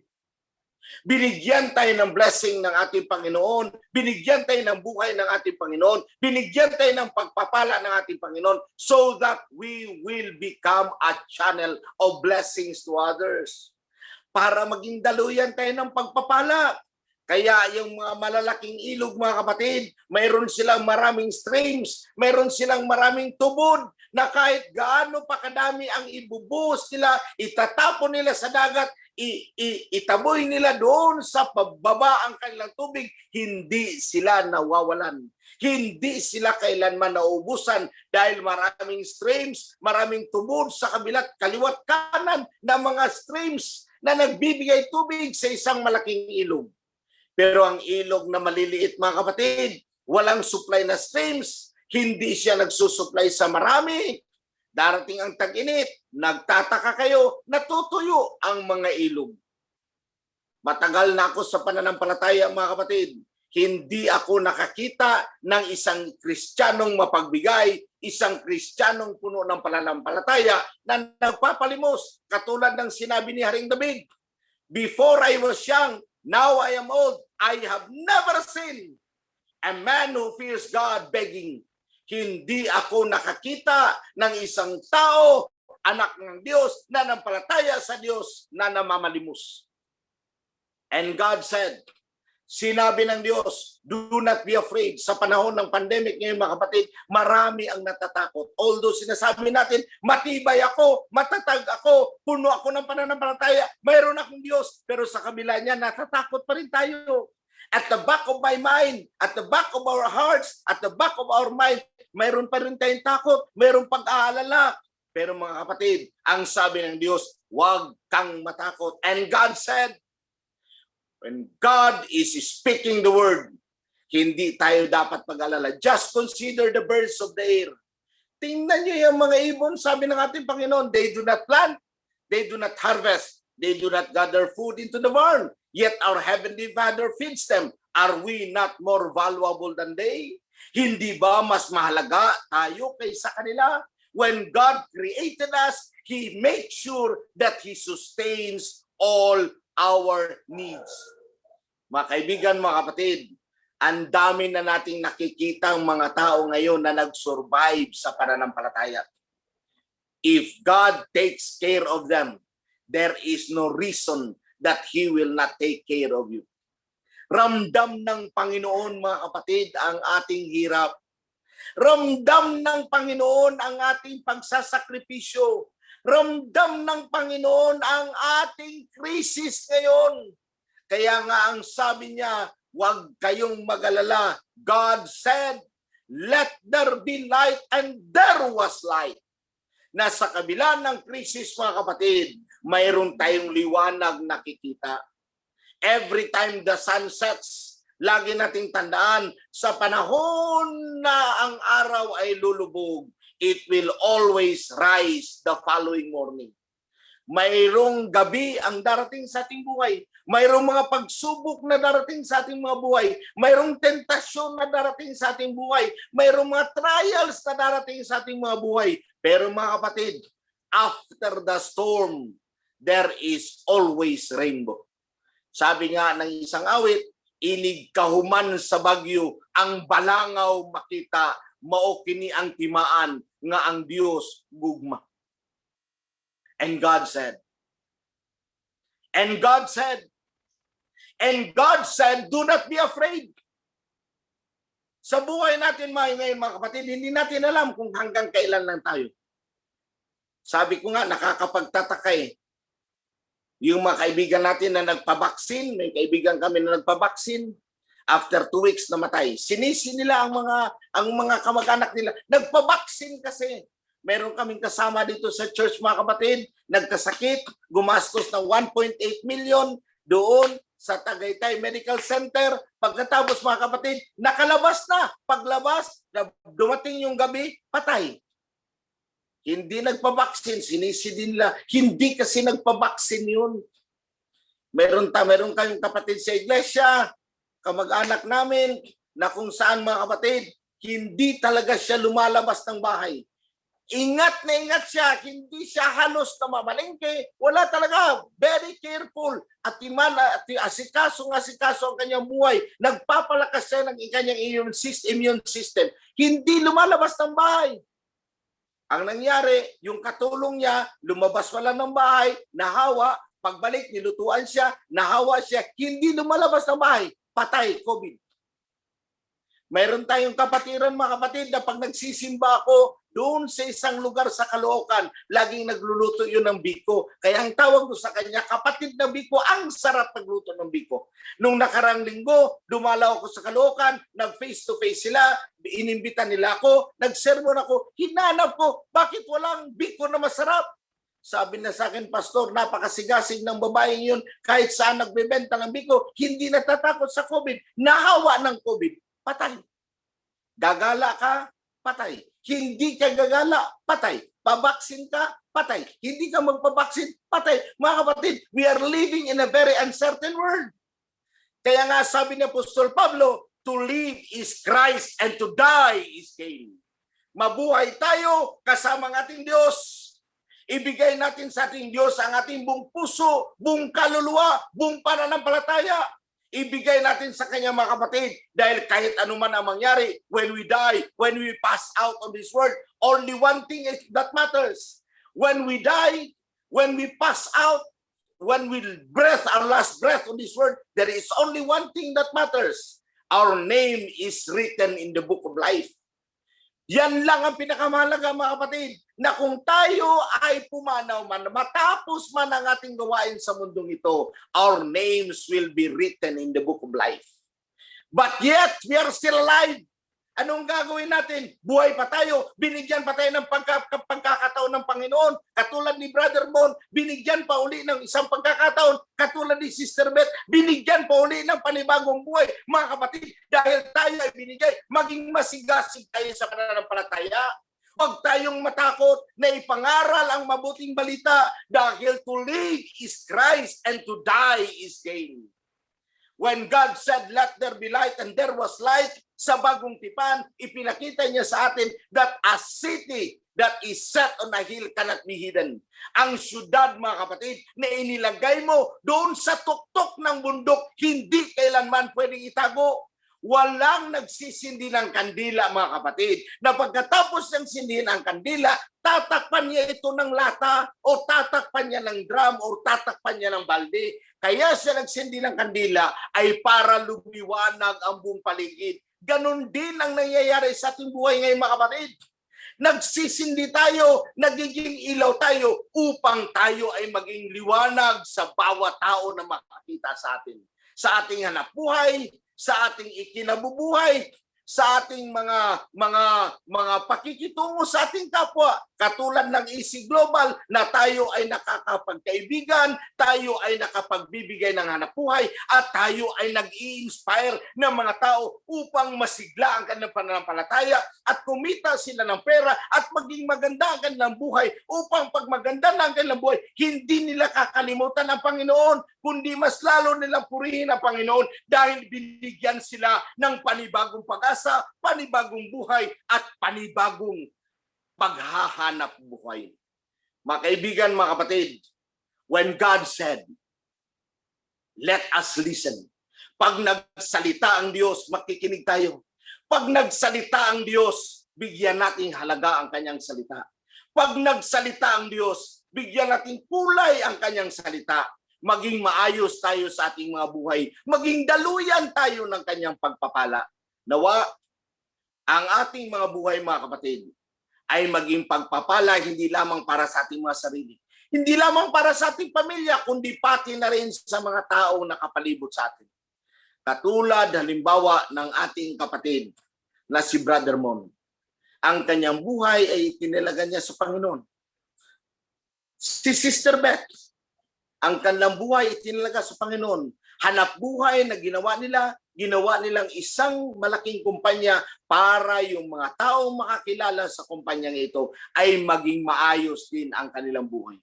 Speaker 8: Binigyan tayo ng blessing ng ating Panginoon, binigyan tayo ng buhay ng ating Panginoon, binigyan tayo ng pagpapala ng ating Panginoon so that we will become a channel of blessings to others. Para maging daluyan tayo ng pagpapala. Kaya yung mga malalaking ilog, mga kapatid, mayroon silang maraming streams, mayroon silang maraming tubod na kahit gaano pa kadami ang ibubuhos nila, itatapon nila sa dagat, itaboy nila doon sa pababa ang kanilang tubig, hindi sila nawawalan. Hindi sila kailanman naubusan dahil maraming streams, maraming tubod sa kabilat, kaliwat kanan na mga streams na nagbibigay tubig sa isang malaking ilog. Pero ang ilog na maliliit, mga kapatid, walang supply na streams, hindi siya nagsusupply sa marami. Darating ang tag-init, nagtataka kayo, natutuyo ang mga ilog. Matagal na ako sa pananampalataya, mga kapatid. Hindi ako nakakita ng isang Kristiyanong mapagbigay, isang Kristiyanong puno ng pananampalataya na nagpapalimos. Katulad ng sinabi ni Haring David, before I was young, now I am old, I have never seen a man who fears God begging. Hindi ako nakakita ng isang tao, anak ng Diyos, na nampalataya sa Diyos na namamalimos. And God said, sinabi ng Diyos, do not be afraid. Sa panahon ng pandemic ngayon, mga kapatid, marami ang natatakot. Although sinasabi natin, matibay ako, matatag ako, puno ako ng pananampalataya, mayroon akong Diyos. Pero sa kabila niya, natatakot pa rin tayo. At the back of my mind, at the back of our hearts, at the back of our mind, mayroon pa rin tayong takot, mayroon pag-aalala. Pero mga kapatid, ang sabi ng Diyos, huwag kang matakot. And God said, when God is speaking the word, hindi tayo dapat mag-alala. Just consider the birds of the air. Tingnan niyo yung mga ibon, sabi ng ating Panginoon, they do not plant, they do not harvest, they do not gather food into the barn, yet our heavenly Father feeds them. Are we not more valuable than they? Hindi ba mas mahalaga tayo kaysa kanila? When God created us, He makes sure that He sustains all our needs. Mga kaibigan, mga kapatid, ang dami na nating nakikitang mga tao ngayon na nag-survive sa pananampalataya. If God takes care of them, there is no reason that He will not take care of you. Ramdam ng Panginoon, mga kapatid, ang ating hirap. Ramdam ng Panginoon ang ating pagsasakripisyo. Ramdam ng Panginoon ang ating krisis ngayon. Kaya nga ang sabi niya, Huwag kayong mag-alala. God said, let there be light, and there was light. Nasa kabila ng krisis, mga kapatid, mayroon tayong liwanag nakikita. Every time the sun sets, lagi nating tandaan, sa panahon na ang araw ay lulubog, it will always rise the following morning. Mayroong gabi ang darating sa ating buhay. Mayroong mga pagsubok na darating sa ating mga buhay. Mayroong tentasyon na darating sa ating buhay. Mayroong mga trials na darating sa ating mga buhay. Pero mga kapatid, after the storm, there is always rainbow. Sabi nga ng isang awit, inig kahuman sa bagyo, ang balangaw makita, mao kini ang timaan nga ang Dios gugma. And God said, do not be afraid. Sa buhay natin ngayon, mga kapatid, hindi natin alam kung hanggang kailan lang tayo. Sabi ko nga, nakakapagtataka eh. Yung mga kaibigan natin na nagpabaksin, may kaibigan kami na nagpabaksin, after 2 weeks namatay. Sinisi nila ang mga kamag-anak nila. Nagpabaksin kasi. Meron kaming kasama dito sa church, mga kapatid, nagkasakit, gumastos ng 1.8 million doon sa Tagaytay Medical Center. Pagkatapos, mga kapatid, nakalabas na. Paglabas, dumating yung gabi, patay. Hindi nagpabaksin, sinisi din nila. Hindi kasi nagpabaksin yun. Meron kayong kapatid sa iglesia, kamag-anak namin, na kung saan, mga kapatid, hindi talaga siya lumalabas ng bahay. Ingat na ingat siya, hindi siya halos na mamalengke, wala talaga, very careful, at asikaso ang kanyang buhay, nagpapalakas siya ng kanyang immune system, hindi lumalabas ng bahay. Ang nangyari, yung katulong niya, lumabas wala ng bahay, nahawa, pagbalik, nilutuan siya, nahawa siya, hindi lumalabas ng bahay, patay, COVID. Mayroon tayong kapatiran, mga kapatid, na pag nagsisimba ako, doon sa isang lugar sa Caloocan, laging nagluluto yun ng biko. Kaya ang tawag ko sa kanya, kapatid ng biko, ang sarap magluto ng biko. Nung nakarang linggo, dumalaw ako sa Caloocan, nag-face-to-face sila, inimbitan nila ako, nag-sermon ako, hinanap ko, bakit walang biko na masarap? Sabi na sa akin, Pastor, napakasigasig ng babaeng yun, kahit saan nagbebenta ng biko, hindi natatakot sa COVID, nahawa ng COVID, patay. Gagala ka, patay. Hindi ka gagala, patay. Pabaksin ka, patay. Hindi ka magpabaksin, patay. Mga kapatid, we are living in a very uncertain world. Kaya nga sabi ni Apostol Pablo, to live is Christ and to die is gain. Mabuhay tayo kasama ng ating Diyos. Ibigay natin sa ating Diyos ang ating buong puso, buong kaluluwa, buong pananampalataya. Ibigay natin sa Kanya, mga kapatid, dahil kahit anuman ang mangyari, when we die, when we pass out of this world, only one thing that matters. When we die, when we pass out, when we breathe our last breath on this world, there is only one thing that matters. Our name is written in the book of life. Yan lang ang pinakamahalaga, mga kapatid, na kung tayo ay pumanaw man, matapos man ang ating gawain sa mundong ito, our names will be written in the book of life. But yet, we are still alive. Anong gagawin natin? Buhay pa tayo, binigyan pa tayo ng pagkakataon ng Panginoon. Katulad ni Brother Bon, binigyan pa uli ng isang pagkakataon. Katulad ni Sister Beth, binigyan pa uli ng panibagong buhay. Mga kapatid, dahil tayo ay binigay, maging masigasig tayo sa pananampalataya. Huwag tayong matakot na ipangaral ang mabuting balita dahil to live is Christ and to die is gain. When God said, let there be light, and there was light, sa bagong tipan, ipinakita niya sa atin that a city that is set on a hill cannot be hidden. Ang syudad, mga kapatid, na inilagay mo doon sa tuktok ng bundok, hindi kailanman pwedeng itago. Walang nagsisindi ng kandila, mga kapatid, na pagkatapos ng sindihin ang kandila, tatakpan niya ito ng lata, o tatakpan niya ng drum, o tatakpan niya ng balde. Kaya siya nagsindi ng kandila ay para lumiwanag ang buong paligid. Ganon din ang nangyayari sa ating buhay ngayon, mga kapatid. Nagsisindi tayo, nagiging ilaw tayo upang tayo ay maging liwanag sa bawat tao na makakita sa atin. Sa ating hanapbuhay, sa ating ikinabubuhay, sa ating mga pakikitungo sa ating kapwa. Katulad ng EC Global na tayo ay nakakapagkaibigan, tayo ay nakapagbibigay ng hanapbuhay, at tayo ay nag-i-inspire ng mga tao upang masigla ang kanilang pananampalataya at kumita sila ng pera at maging maganda ang kanilang buhay, upang pag maganda na ang kanilang buhay, hindi nila kakalimutan ang Panginoon, kundi mas lalo nilang purihin ang Panginoon dahil binigyan sila ng panibagong pag-asa, panibagong buhay, at panibagong paghahanap buhay. Mga kaibigan, mga kapatid, when God said, let us listen. Pag nagsalita ang Diyos, makikinig tayo. Pag nagsalita ang Diyos, bigyan nating halaga ang kanyang salita. Pag nagsalita ang Diyos, bigyan nating kulay ang kanyang salita. Maging maayos tayo sa ating mga buhay. Maging daluyan tayo ng kanyang pagpapala. Nawa, ang ating mga buhay, mga kapatid, ay maging pagpapala hindi lamang para sa ating mga sarili. Hindi lamang para sa ating pamilya, kundi pati na rin sa mga taong nakapalibot sa atin. Katulad, halimbawa, ng ating kapatid na si Brother Mon. Ang kanyang buhay ay tinalaga niya sa Panginoon. Si Sister Beth, ang kanilang buhay itinalaga sa Panginoon. Hanap buhay na ginawa nilang isang malaking kumpanya para yung mga taong makakilala sa kumpanyang ito ay maging maayos din ang kanilang buhay.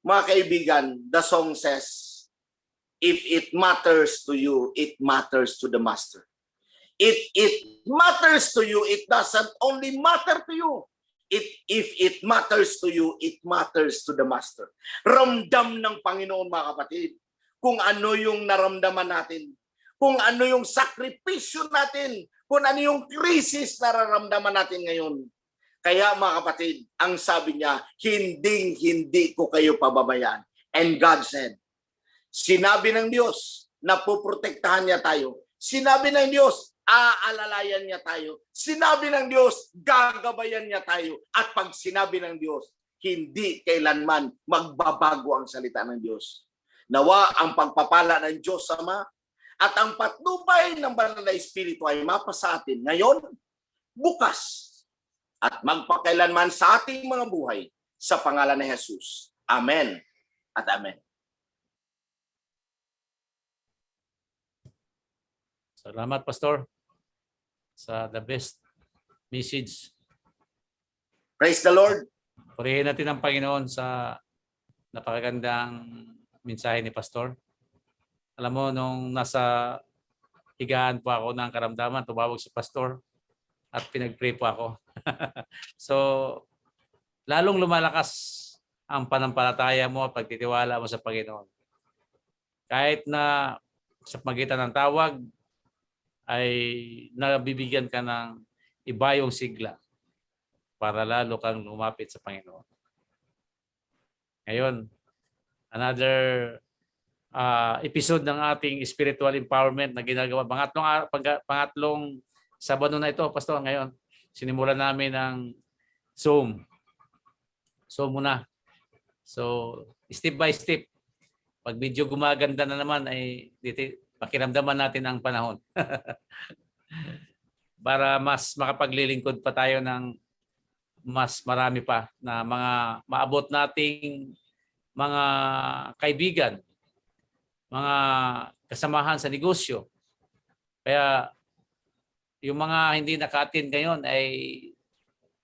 Speaker 8: Mga kaibigan, the song says, if it matters to you, it matters to the Master. If it matters to you, it doesn't only matter to you. If it matters to you, it matters to the Master. Ramdam ng Panginoon, mga kapatid, kung ano yung naramdaman natin, kung ano yung sakripisyo natin, kung ano yung krisis na nararamdaman natin ngayon. Kaya mga kapatid, ang sabi niya, hindi ko kayo pababayaan. And God said, sinabi ng Diyos na puprotektahan niya tayo. Sinabi ng Diyos, aalalayan niya tayo. Sinabi ng Diyos, gagabayan niya tayo. At pag sinabi ng Diyos, hindi kailanman magbabago ang salita ng Diyos. Nawa ang pagpapala ng Diyos Ama at ang patnubay ng Banal na Espiritu ay mapasa atin ngayon, bukas, at magpakailanman sa ating mga buhay sa pangalan ni Jesus. Amen at amen.
Speaker 5: Salamat, Pastor, sa the best message.
Speaker 8: Praise the Lord.
Speaker 5: Purihin natin ang Panginoon sa napakagandang mensahe ni Pastor. Alam mo, nung nasa higaan po ako ng karamdaman, tumawag si Pastor at pinag-pray po ako. So, lalong lumalakas ang panampalataya mo at pagtitiwala mo sa Panginoon. Kahit na sa pagitan ng tawag, ay nabibigyan ka ng iba yung sigla para lalo kang lumapit sa Panginoon. Ngayon, another episode ng ating spiritual empowerment na ginagawa. Pangatlong Sabado na ito, Pastor, ngayon. Sinimulan namin ng Zoom. So muna. So, step by step. Pag medyo gumaganda na naman, ay pakiramdaman natin ang panahon. Para mas makapaglilingkod pa tayo ng mas marami pa na mga maabot nating mga kaibigan, mga kasamahan sa negosyo. Kaya yung mga hindi naka-attend ngayon ay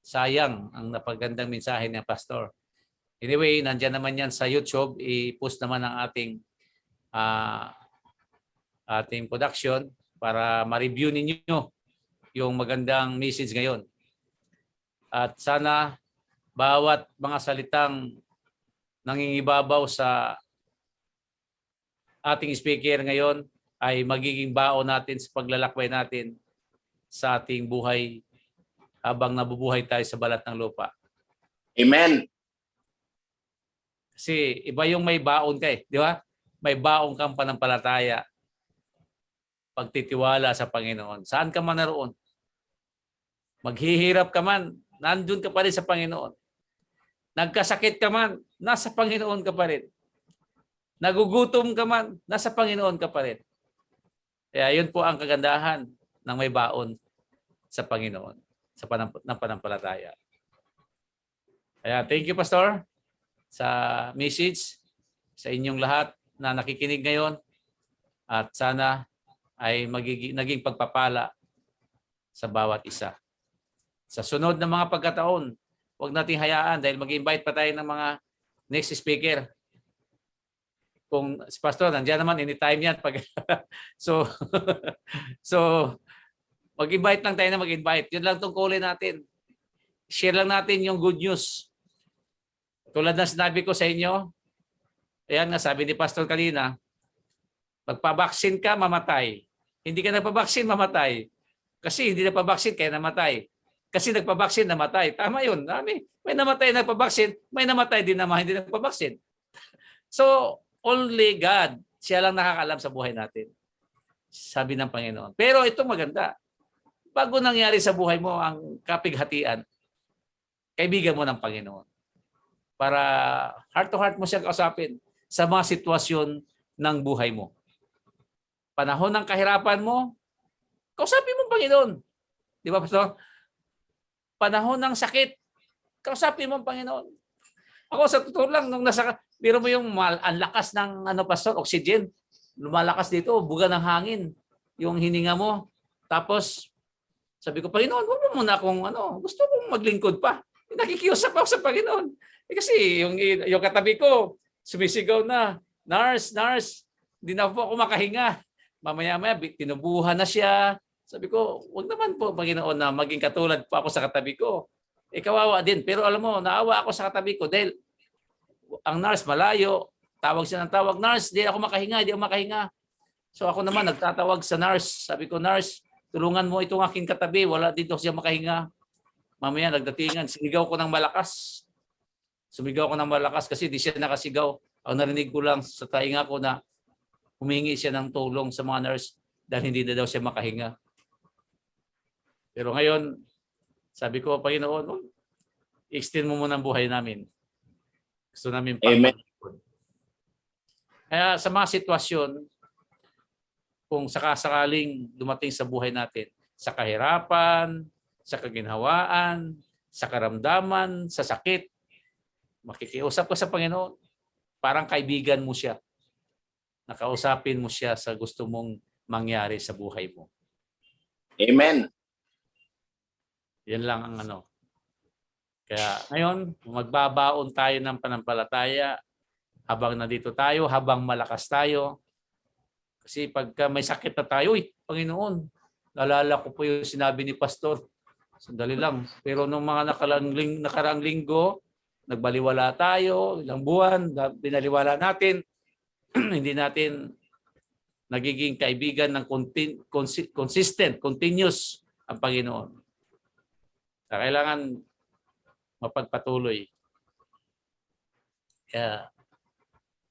Speaker 5: sayang ang napagandang mensahe ng Pastor. Anyway, nandiyan naman yan sa YouTube. I-post naman ang ating production para ma-review ninyo yung magandang message ngayon. At sana bawat mga salitang nangingibabaw sa ating speaker ngayon ay magiging baon natin sa paglalakbay natin sa ating buhay habang nabubuhay tayo sa balat ng lupa.
Speaker 8: Amen.
Speaker 5: Kasi iba yung may baon ka di ba? May baon kang panampalataya, pagtitiwala sa Panginoon. Saan ka man naroon? Maghihirap ka man, nandun ka pa rin sa Panginoon. Nagkasakit ka man, nasa Panginoon ka pa rin. Nagugutom ka man, nasa Panginoon ka pa rin. Kaya yun po ang kagandahan ng may baon sa Panginoon, sa ng panampalataya. Kaya thank you, Pastor, sa message, sa inyong lahat na nakikinig ngayon. At sana ay naging pagpapala sa bawat isa. Sa sunod na mga pagkataon, huwag nating hayaan dahil mag-invite pa tayo ng mga next speaker. Kung si Pastor, nandiyan naman, anytime yan. so, so mag-invite lang tayo na mag-invite. Yun lang tungkulin natin. Share lang natin yung good news. Tulad na sinabi ko sa inyo, ayan nga, sabi ni Pastor kanina, magpabaksin ka, mamatay. Hindi ka nagpabaksin, mamatay. Kasi hindi nagpabaksin, kaya namatay. Kasi nagpabaksin, namatay. Tama yun. May namatay nagpabaksin, may namatay din naman hindi nagpabaksin. So, only God, siya lang nakakalam sa buhay natin. Sabi ng Panginoon. Pero ito maganda. Bago nangyari sa buhay mo ang kapighatian, kaibigan mo ng Panginoon. Para heart to heart mo siya kausapin sa mga sitwasyon ng buhay mo. Panahon ng kahirapan mo, kausapin mo ang Panginoon. Di ba, Pastor? Panahon ng sakit, kausapin mo ang Panginoon. Ako sa totoo lang, nung biro mo yung ang lakas ng Pastor, oxygen, lumalakas dito, buga ng hangin, yung hininga mo. Tapos, sabi ko, Panginoon, huwag mo muna akong gusto kong maglingkod pa. Nakikiusap ako sa Panginoon. Kasi yung katabi ko, sumisigaw na, nurse, hindi na po ako makahinga. Mamaya-maya, tinubuhan na siya. Sabi ko, huwag naman po, Panginoon, na maging katulad po ako sa katabi ko. Kawawa din. Pero alam mo, naawa ako sa katabi ko dahil ang nurse malayo, tawag siya ng tawag, nurse, di ako makahinga. So ako naman, nagtatawag sa nurse. Sabi ko, nurse, tulungan mo itong aking katabi. Wala dito siya makahinga. Mamaya, nagdatingan. Sumigaw ko ng malakas kasi di siya nakasigaw. Ang narinig ko lang sa tainga ko na humingi siya ng tulong sa mga nurse dahil hindi na daw siya makahinga. Pero ngayon, sabi ko, Panginoon, extend mo muna ang buhay namin. Gusto namin
Speaker 8: Amen.
Speaker 5: Kaya sa mga sitwasyon, kung sakasakaling dumating sa buhay natin, sa kahirapan, sa kaginhawaan, sa karamdaman, sa sakit, makikiusap ka sa Panginoon. Parang kaibigan mo siya. Nakausapin mo siya sa gusto mong mangyari sa buhay mo.
Speaker 8: Amen.
Speaker 5: Yan lang ang Kaya ngayon, magbabaon tayo ng panampalataya habang nandito tayo, habang malakas tayo. Kasi pagka may sakit na tayo, Panginoon, naalala ko po yung sinabi ni Pastor. Sandali lang. Pero nung mga nakaraang linggo, nagbaliwala tayo, ilang buwan, binaliwala natin, hindi natin nagiging kaibigan ng consistent, continuous ang Panginoon. Kailangan mapagpatuloy. Kaya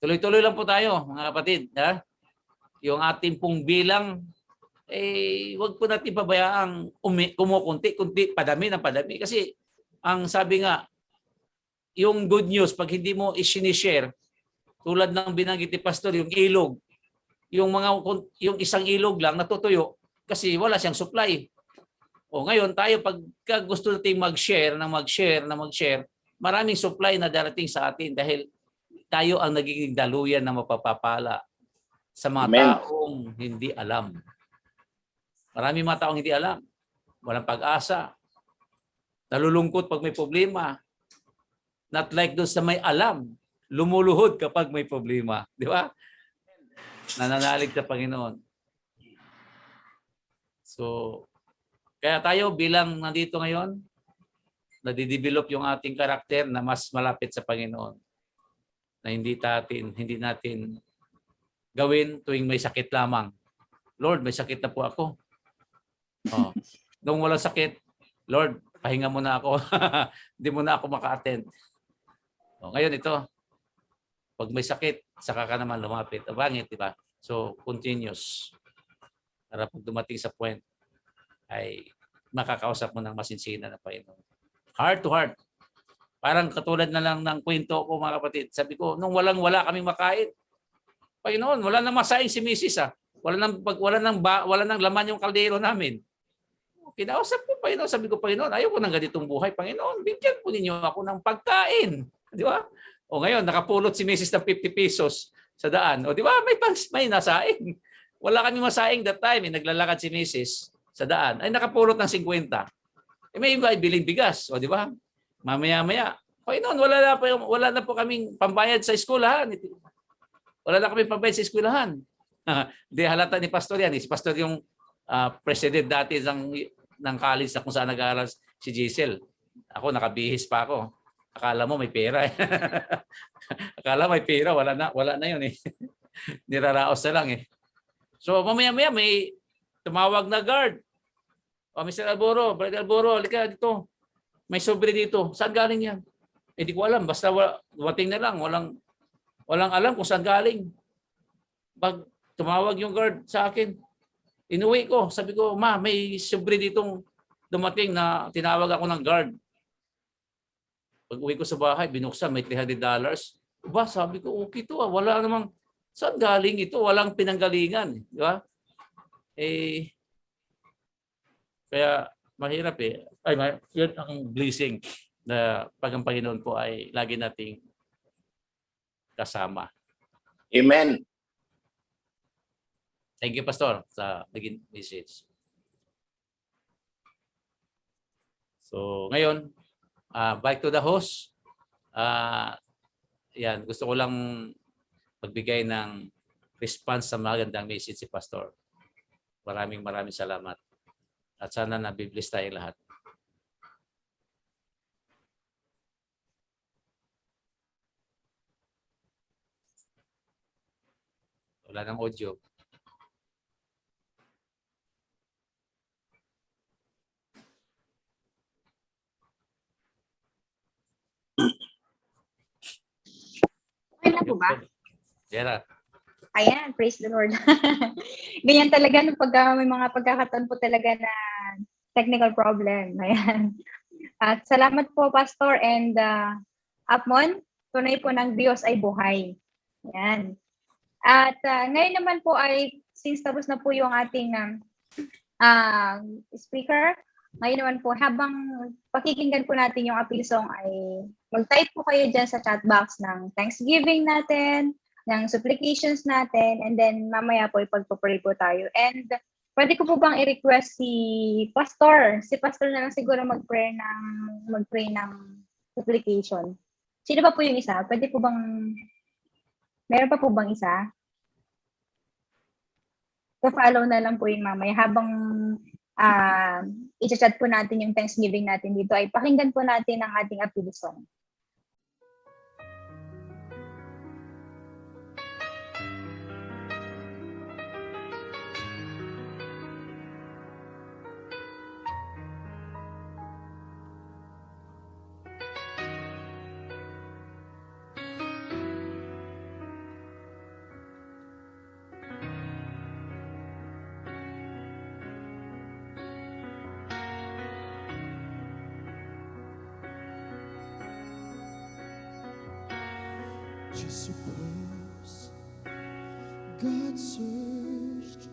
Speaker 5: tuloy-tuloy lang po tayo, mga kapatid. Ha? Yung ating pong bilang, wag po natin pabayaang kumukunti-kunti, padami ng padami. Kasi ang sabi nga, yung good news, pag hindi mo i-share, tulad ng binanggit ni Pastor, yung ilog, yung isang ilog lang natutuyo kasi wala siyang supply. O ngayon tayo, pagka gusto nating mag-share, maraming supply na darating sa atin dahil tayo ang nagiging daluyan na mapapapala sa mga
Speaker 8: Amen.
Speaker 5: taong hindi alam. Maraming mga taong hindi alam. Walang pag-asa. Nalulungkot pag may problema. Not like those na may alam. Lumuluhod kapag may problema. Di ba? Nananalig sa Panginoon. So, kaya tayo bilang nandito ngayon, nadidevelop yung ating karakter na mas malapit sa Panginoon. Na hindi natin gawin tuwing may sakit lamang. Lord, may sakit na po ako. Nung walang sakit, Lord, pahinga mo na ako. Hindi mo na ako maka-attend. Ngayon ito, pag may sakit, saka ka naman lumapit. Bangit, di ba? So, continuous. Para pag dumating sa point, ay makakausap mo ng masinsina na Panginoon. Heart to heart. Parang katulad na lang ng kwento ko, mga kapatid. Sabi ko, nung wala kaming makain, Panginoon, wala na masaing si Mrs. Wala nang laman yung kaldero namin. Kinausap ko, Panginoon, sabi ko, Panginoon, ayaw ko ng ganitong buhay, Panginoon, bigyan po ninyo ako ng pagkain. Di ba? O ngayon, nakapulot si Mrs. ng 50 pesos sa daan. O di ba, may nasaing. Wala kami masaing that time. Naglalakad si Mrs. sa daan. Ay, nakapulot ng 50. May iba biling bigas. O di ba? Mamaya-maya. Panginoon, wala na po kaming pambayad sa eskwelahan. Wala na kaming pambayad sa eskwelahan. Di halata ni Pastor yan. Si Pastor yung president dati ng college na kung saan nag-aaral si Giselle. Ako, nakabihis pa ako. Akala mo may pera. Akala may pera. Wala na yun eh. Niraraos na lang eh. So mamaya-maya may tumawag na guard. O Mr. Alboro, Brother Alboro, halika dito. May sobre dito. Saan galing yan? Hindi ko alam. Basta dumating na lang. Walang alam kung saan galing. Pag tumawag yung guard sa akin, inuwi ko. Sabi ko, ma, may sobre ditong dumating na tinawag ako ng guard. Pag uwi ko sa bahay, binuksan, may $300. Ba, sabi ko, okay to. Wala namang, saan galing ito? Walang pinanggalingan. Di ba? Kaya mahirap eh. Yun ang blessing na pag ang Panginoon po ay lagi nating kasama.
Speaker 8: Amen.
Speaker 5: Thank you, Pastor, sa naging message. So, ngayon, back to the host. Yan, gusto ko lang magbigay ng response sa magandang message si Pastor. Maraming salamat. At sana nabibless tayo lahat. Wala nang audio.
Speaker 3: Okay na po ba?
Speaker 5: Gerard.
Speaker 3: Ayan, praise the Lord. Ganyan talaga nung may mga pagkakataon po talaga na technical problem. Ayan. At salamat po, Pastor and Apmon. Tunay po ng Diyos ay buhay. Ayan. At ngayon naman po ay, since tapos na po yung ating speaker, ngayon naman po, habang pakikinggan po natin yung appeal song ay mag-type po kayo dyan sa chat box ng Thanksgiving natin, ng supplications natin, and then mamaya po ipagpapray po tayo. And pwede ko po bang i-request si Pastor? Si Pastor na lang siguro mag-pray ng supplication. Sino pa po yung isa? Pwede po bang, meron pa po bang isa? So-follow na lang po yun mamaya. Habang i-chat po natin yung Thanksgiving natin dito, ay pakinggan po natin ang ating appeal song.
Speaker 2: Just suppose God searched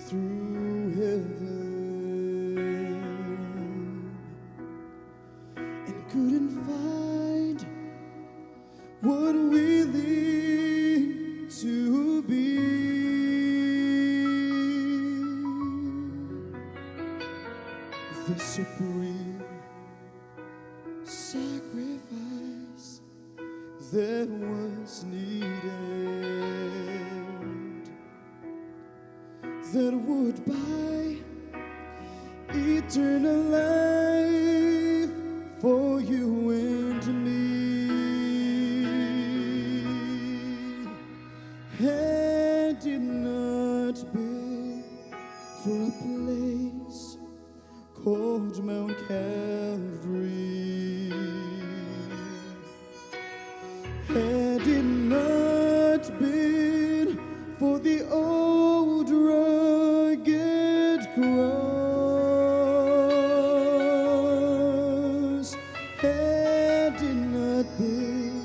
Speaker 2: through heaven and couldn't find what we live to be. The supreme sacrifice that was needed, that would buy eternal life for you and me. Had it not been for a place called Mount Calvary, had it not been for the old rugged cross, had it not been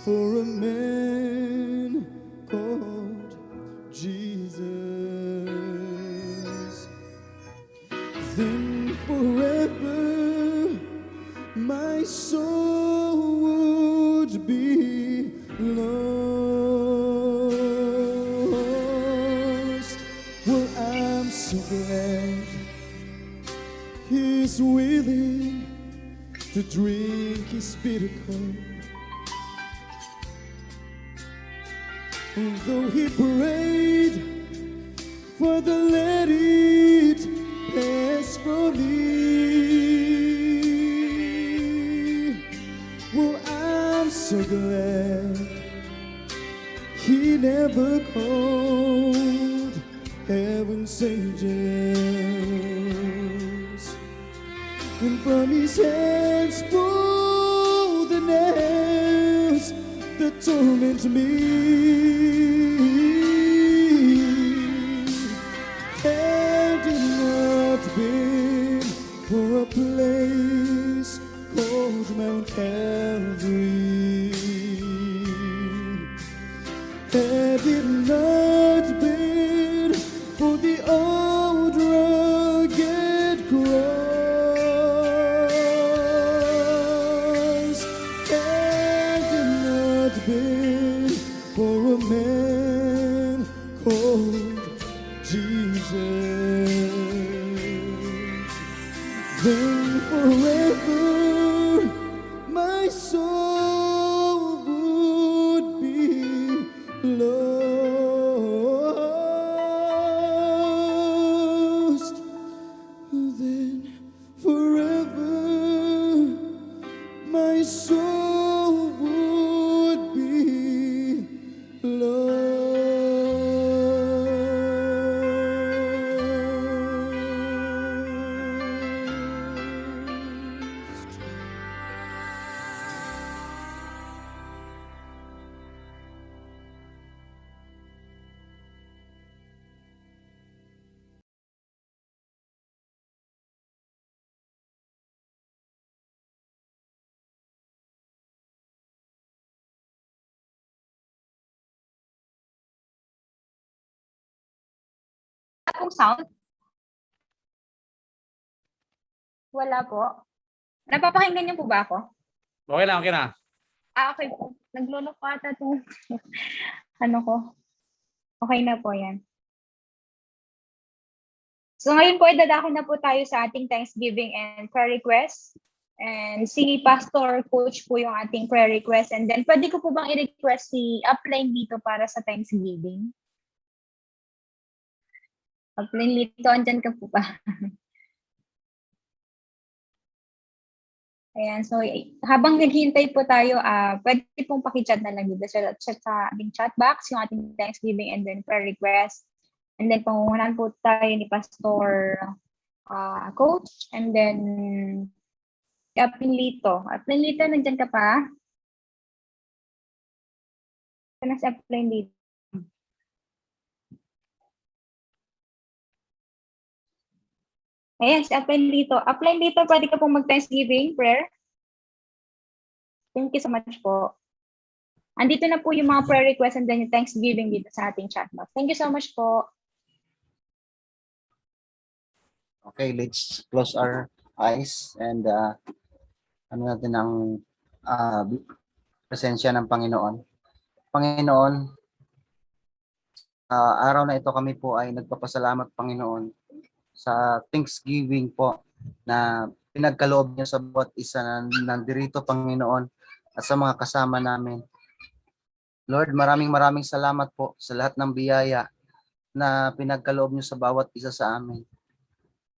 Speaker 2: for a man called Jesus, soul would be lost. Well, I'm so glad He's willing to drink His bitter cup. Though He prayed, Father, let it pass from me. Well, I'm so glad He never called heaven's angels, and from His hands pulled the nails that torment me. Had it not been for a place called Mount Calvary, had it not been for the old rugged cross, had it not been for a man called Jesus, then forever my soul would be lost. Then forever my soul would be lost.
Speaker 3: Akong sound? Wala po. Napapakinggan niyo po ba ako?
Speaker 5: Okay na, okay na.
Speaker 3: Okay po. Naglulok pa ata itong ano ko. Okay na po yan. So ngayon po, dadako na po tayo sa ating Thanksgiving and prayer request. And si Pastor Coach po yung ating prayer request. And then pwede ko po bang i-request si Upline dito para sa Thanksgiving? Upline dito, andyan ka po ba? Ayan, so habang naghihintay po tayo, pwede pong pakichat na lang dito sa ating chat box yung ating Thanksgiving and then prayer request. And then pangungunan po tayo ni Pastor Coach and then Aplinlito. Aplinlito, nandyan ka pa? Saan si Aplinlito? Ayan, si Aplinlito. Aplinlito, pwede ka pong mag-Thanksgiving prayer? Thank you so much po. Andito na po yung mga prayer requests and then yung Thanksgiving dito sa ating chat box. Thank you so much po.
Speaker 9: Okay, let's close our eyes and ano natin ang presensya ng Panginoon. Panginoon, araw na ito kami po ay nagpapasalamat, Panginoon, sa Thanksgiving po na pinagkaloob niyo sa bawat isa na nandirito, Panginoon, at sa mga kasama namin. Lord, maraming salamat po sa lahat ng biyaya na pinagkaloob niyo sa bawat isa sa amin.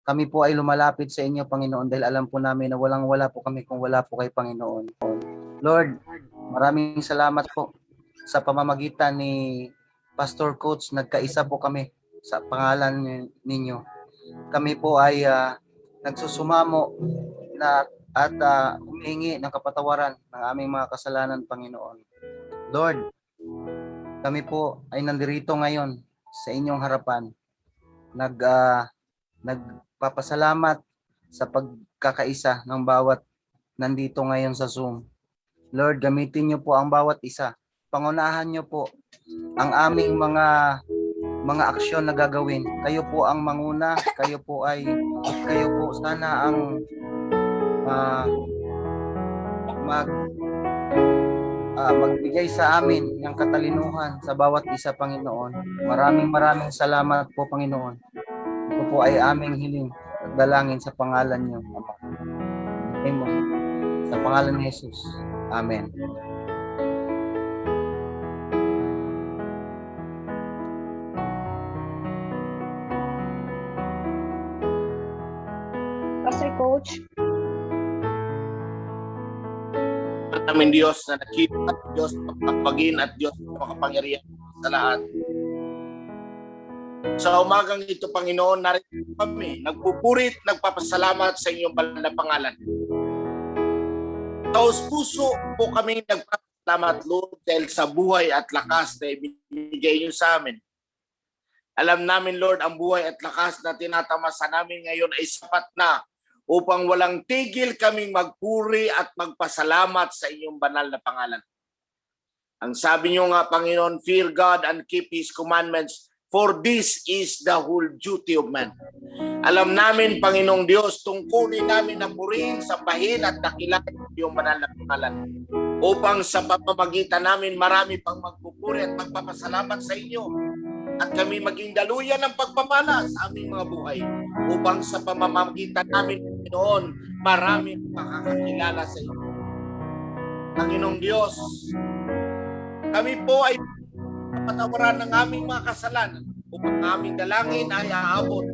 Speaker 9: Kami po ay lumalapit sa inyo, Panginoon, dahil alam po namin na walang-wala po kami kung wala po kay Panginoon. Lord, maraming salamat po sa pamamagitan ni Pastor Coach. Nagkaisa po kami sa pangalan ninyo. Kami po ay nagsusumamo at humihingi ng kapatawaran ng aming mga kasalanan, Panginoon. Lord, kami po ay nandirito ngayon sa inyong harapan. Nagpapasalamat sa pagkakaisa ng bawat nandito ngayon sa Zoom. Lord, gamitin niyo po ang bawat isa. Pangunahan niyo po ang aming mga aksyon na gagawin. Kayo po ang manguna, kayo po sana ang magbigay sa amin ng katalinuhan sa bawat isa, Panginoon. Maraming salamat po, Panginoon. Ito po ay aming hiling at dalangin sa pangalan niyo, Ama. Amen. Sa pangalan ni Jesus. Amen.
Speaker 3: Pastor Coach.
Speaker 8: Namin Diyos na nakita, Diyos na mapagpagin at Diyos na makapangyarihan sa lahat. Sa umagang ito, Panginoon, narito kami, nagpupurit, nagpapasalamat sa inyong banal na pangalan. Taos puso po kami nagpapasalamat, Lord, dahil sa buhay at lakas na ibinigay niyo sa amin. Alam namin, Lord, ang buhay at lakas na tinatamasa namin ngayon ay sapat na upang walang tigil kaming magpuri at magpasalamat sa inyong banal na pangalan. Ang sabi niyo nga, Panginoon, fear God and keep His commandments, for this is the whole duty of man. Alam namin, Panginoong Diyos, tungkulin namin na purihin, sambahin at dakilain yung banal na pangalan. Upang sa pamamagitan namin, marami pang magpupuri at magpapasalamat sa inyo. At kami maging daluyan ng pagpapala sa aming mga buhay. Upang sa pamamagitan namin, Panginoon, marami makakakilala sa inyo. Panginoong Diyos, kami po ay patawaran ng aming mga kasalanan upang aming dalangin ay aabot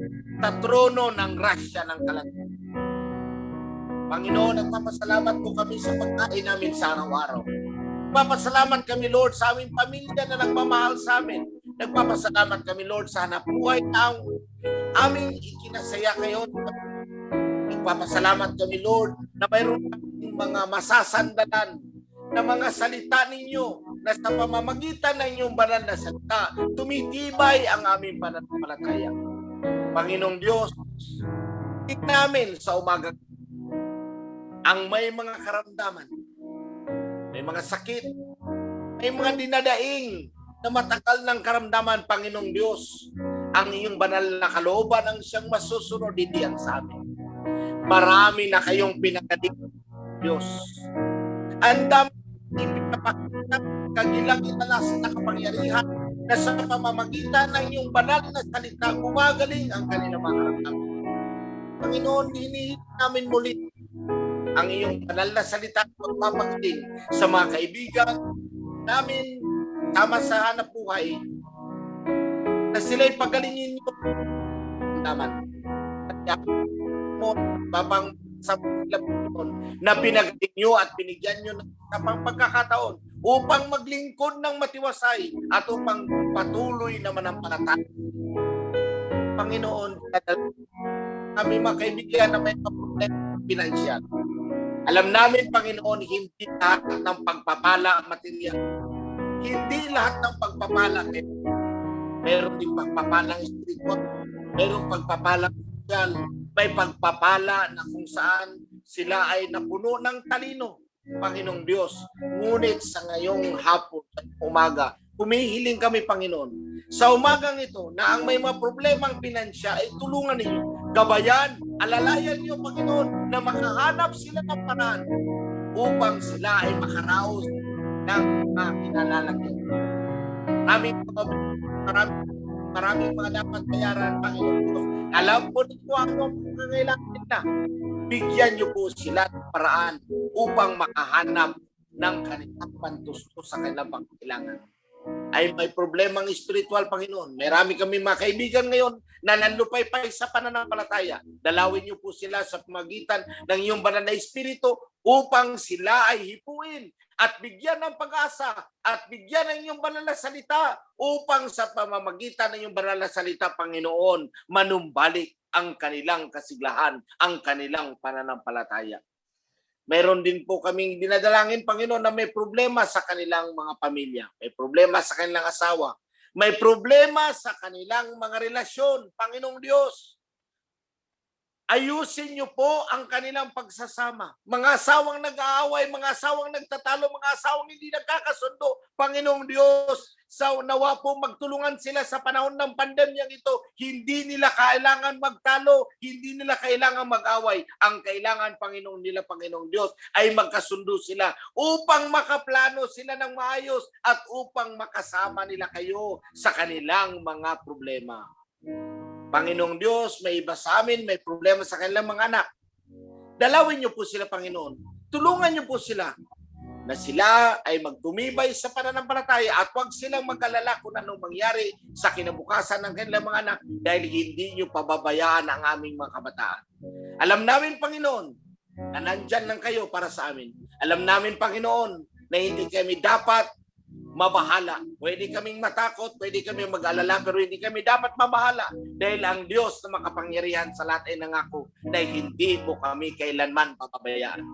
Speaker 8: sa trono ng grasya ng kalangitan. Panginoon, nagpapasalamat po kami sa pagkain namin sa araw-araw. Nagpapasalamat kami, Lord, sa aming pamilya na nagmamahal sa amin. Nagpapasalamat kami, Lord, sa hanapuhay na aming ikinasaya ngayon. Nagpapasalamat kami, Lord, na mayroon kaming mga masasandalan na mga salita ninyo na sa pamamagitan ng inyong banal na salita, tumitibay ang aming pananampalataya. Panginoong Diyos, tingnan namin sa umaga ang may mga karamdaman, may mga sakit, may mga dinadaing na matagal ng karamdaman, Panginoong Diyos, ang iyong banal na kalooban ang siyang masusunod, hindi ang sa amin. Marami na kayong pinagaling, Diyos. Ang dami pinapakita kagilangitan na kapangyarihan na sa pamamagitan ng iyong banal na salita, gumagaling ang kanilang mga karamdaman. Panginoon, hinihingi namin muli ang iyong banal na salita at magpapagaling sa mga kaibigan namin tama sa hanap buhay na sila'y pagalingin nyo naman. At mo, babang sa na pinagaling nyo at binigyan nyo ng pagkakataon upang maglingkod ng matiwasay at upang patuloy na manampalataya. Panginoon, kami mga kaibigan na may problema pinansyal. Alam namin, Panginoon, hindi lahat ng pagpapala ang material. Hindi lahat ng pagpapala. Meron din pagpapala spiritual. Meron pagpapala social. May pagpapala na kung saan sila ay napuno ng talino, Panginoong Diyos. Ngunit sa ngayong hapon, umaga, humihiling kami, Panginoon, sa umagang ito na ang may mga problemang pinansya ay tulungan ninyo. Gabayan, alalayan niyo, Panginoon, na makahanap sila ng paraan upang sila ay makaraos ng mga kinalalagyan. Maraming mga dapat bayaran, Panginoon Diyos. Alam po ninyo ang pangangailangan nila. Bigyan niyo po sila ng paraan upang makahanap ng kanilang pantustos sa kanilang pangangailangan. Ay may problemang spiritual, Panginoon. Marami kami mga kaibigan ngayon na nanlupay-pay sa pananampalataya. Dalawin niyo po sila sa pamagitan ng iyong banal na espiritu upang sila ay hipuin at bigyan ng pag-asa at bigyan ng iyong banal na salita upang sa pamamagitan ng iyong banal na salita, Panginoon, manumbalik ang kanilang kasiglahan, ang kanilang pananampalataya. Mayroon din po kaming dinadalangin, Panginoon, na may problema sa kanilang mga pamilya, may problema sa kanilang asawa, may problema sa kanilang mga relasyon, Panginoong Diyos. Ayusin niyo po ang kanilang pagsasama. Mga asawang nag-aaway, mga asawang nagtatalo, mga asawang hindi nagkakasundo. Panginoong Diyos, nawa po magtulungan sila sa panahon ng pandemyang ito. Hindi nila kailangan magtalo, hindi nila kailangan mag-away. Ang kailangan, Panginoong nila, Panginoong Diyos, ay magkasundo sila upang makaplano sila ng maayos at upang makasama nila kayo sa kanilang mga problema. Panginoong Diyos, may iba sa amin, may problema sa kanilang mga anak. Dalawin niyo po sila, Panginoon. Tulungan niyo po sila na sila ay magtumibay sa pananampalataya at huwag silang mag-alala kung anong mangyari sa kinabukasan ng kanilang mga anak dahil hindi niyo pababayaan ang aming mga kabataan. Alam namin, Panginoon, na nandyan lang kayo para sa amin. Alam namin, Panginoon, na hindi kami dapat mabahala. Pwede kaming matakot, pwede kaming mag-alala, pero hindi kami dapat mabahala dahil ang Diyos na makapangyarihan sa lahat ay nangako na hindi mo kami kailanman papabayaan.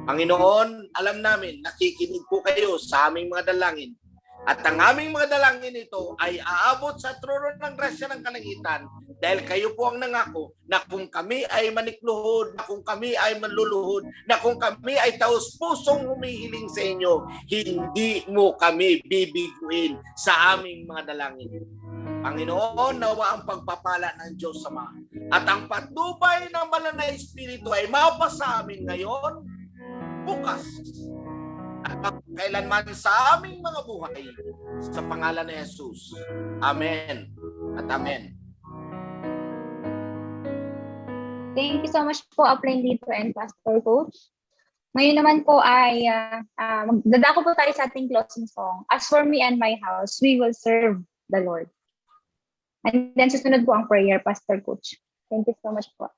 Speaker 8: Panginoon, alam namin, nakikinig po kayo sa aming mga dalangin. At ang aming mga dalangin ito ay aabot sa trono ng grasya ng kalangitan dahil kayo po ang nangako na kung kami ay manikluhod, na kung kami ay manluluhod, na kung kami ay taos-pusong humihiling sa inyo, hindi mo kami bibiguin sa aming mga dalangin. Panginoon, nawa ang pagpapala ng Diyos Ama at ang patnubay ng Banal na Espiritu ay mapasa amin ngayon, bukas, at kailanman sa aming mga buhay sa pangalan ni Jesus. Amen at amen.
Speaker 3: Thank you so much po, Upline Leader and Pastor Coach. Ngayon naman po ay magdadako po tayo sa ating closing song. As for me and my house, we will serve the Lord. And then susunod po ang prayer, Pastor Coach. Thank you so much po.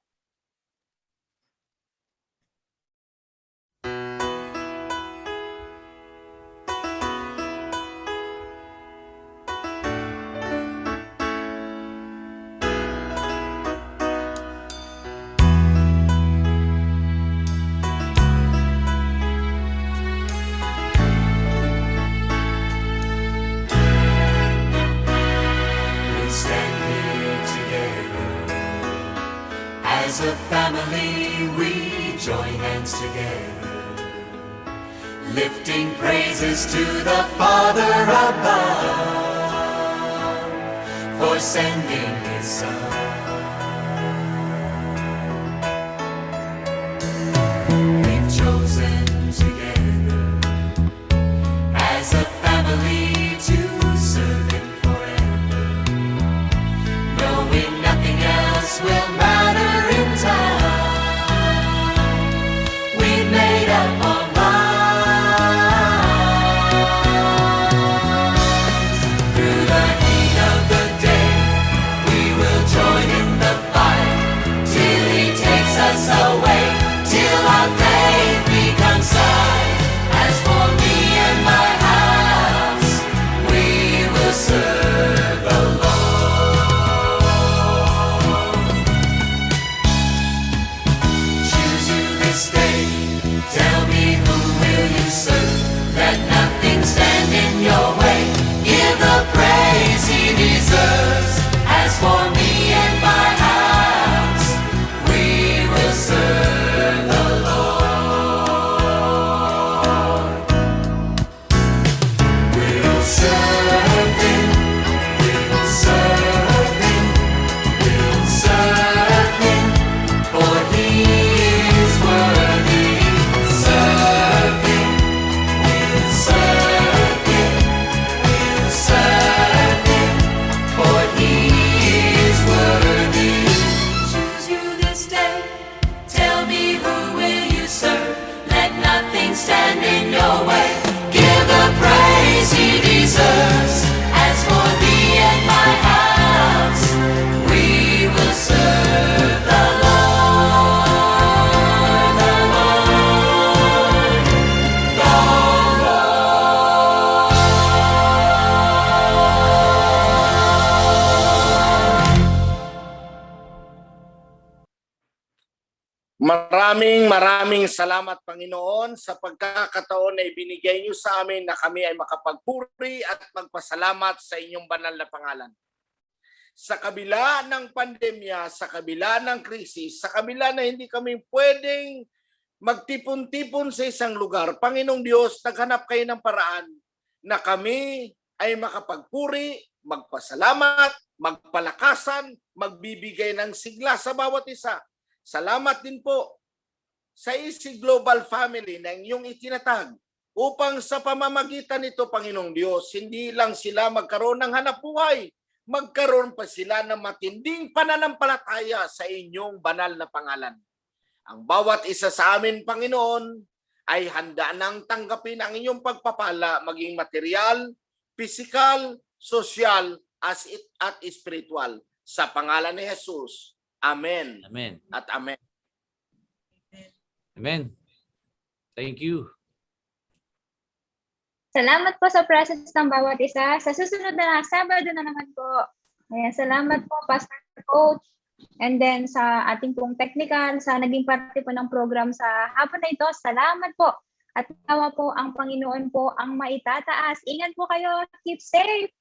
Speaker 2: We stand here together as a family. We join hands together, lifting praises to the Father above for sending His Son. We've chosen together as a family to serve Him forever, knowing nothing else will matter in time. We've made up our minds. Through the heat of the day, we will join in the fight till He takes us away, till our faith becomes sight. As for me and my house, we will serve the Lord. Choose you this day, tell me who will you serve. Let nothing stand in your way, give the praise He deserves. As for me and my house, we will serve the Lord. We'll serve Him, we'll serve Him, we'll serve Him, for He is worthy. Serve Him, we'll serve Him, we'll serve Him, for He is worthy. Choose you this day, tell me who will you serve. Let nothing stand in your way, give the praise He deserves. As for me and my house, we will serve the Lord, the Lord, the Lord.
Speaker 8: Maraming salamat, Panginoon, sa pagkakataon na ibinigay niyo sa amin na kami ay makapagpuri at magpasalamat sa inyong banal na pangalan. sa kabila ng pandemya, sa kabila ng krisis, sa kabila na hindi kami pwedeng magtipon-tipon sa isang lugar, Panginoong Diyos, naghanap kayo ng paraan na kami ay makapagpuri, magpasalamat, magpalakasan, magbibigay ng sigla sa bawat isa. Salamat din po sa Easy Global Family na inyong itinatag upang sa pamamagitan nito, Panginoong Diyos, hindi lang sila magkaroon ng hanapbuhay, magkaroon pa sila ng matinding pananampalataya sa inyong banal na pangalan. Ang bawat isa sa amin, Panginoon, ay handa nang tanggapin ang inyong pagpapala, maging material, physical, social, at spiritual. Sa pangalan ni Jesus. Amen.
Speaker 5: Amen.
Speaker 8: At amen.
Speaker 5: Amen. Thank you.
Speaker 3: Salamat po sa presence ng bawat isa. Sa susunod na Sabado na naman po. Ayan, salamat po, Pastor Coach. And then sa ating pong technical, sa naging parte po ng program sa hapon na ito, salamat po. At nawa po ang Panginoon po ang maitataas. Ingat po kayo. Keep safe.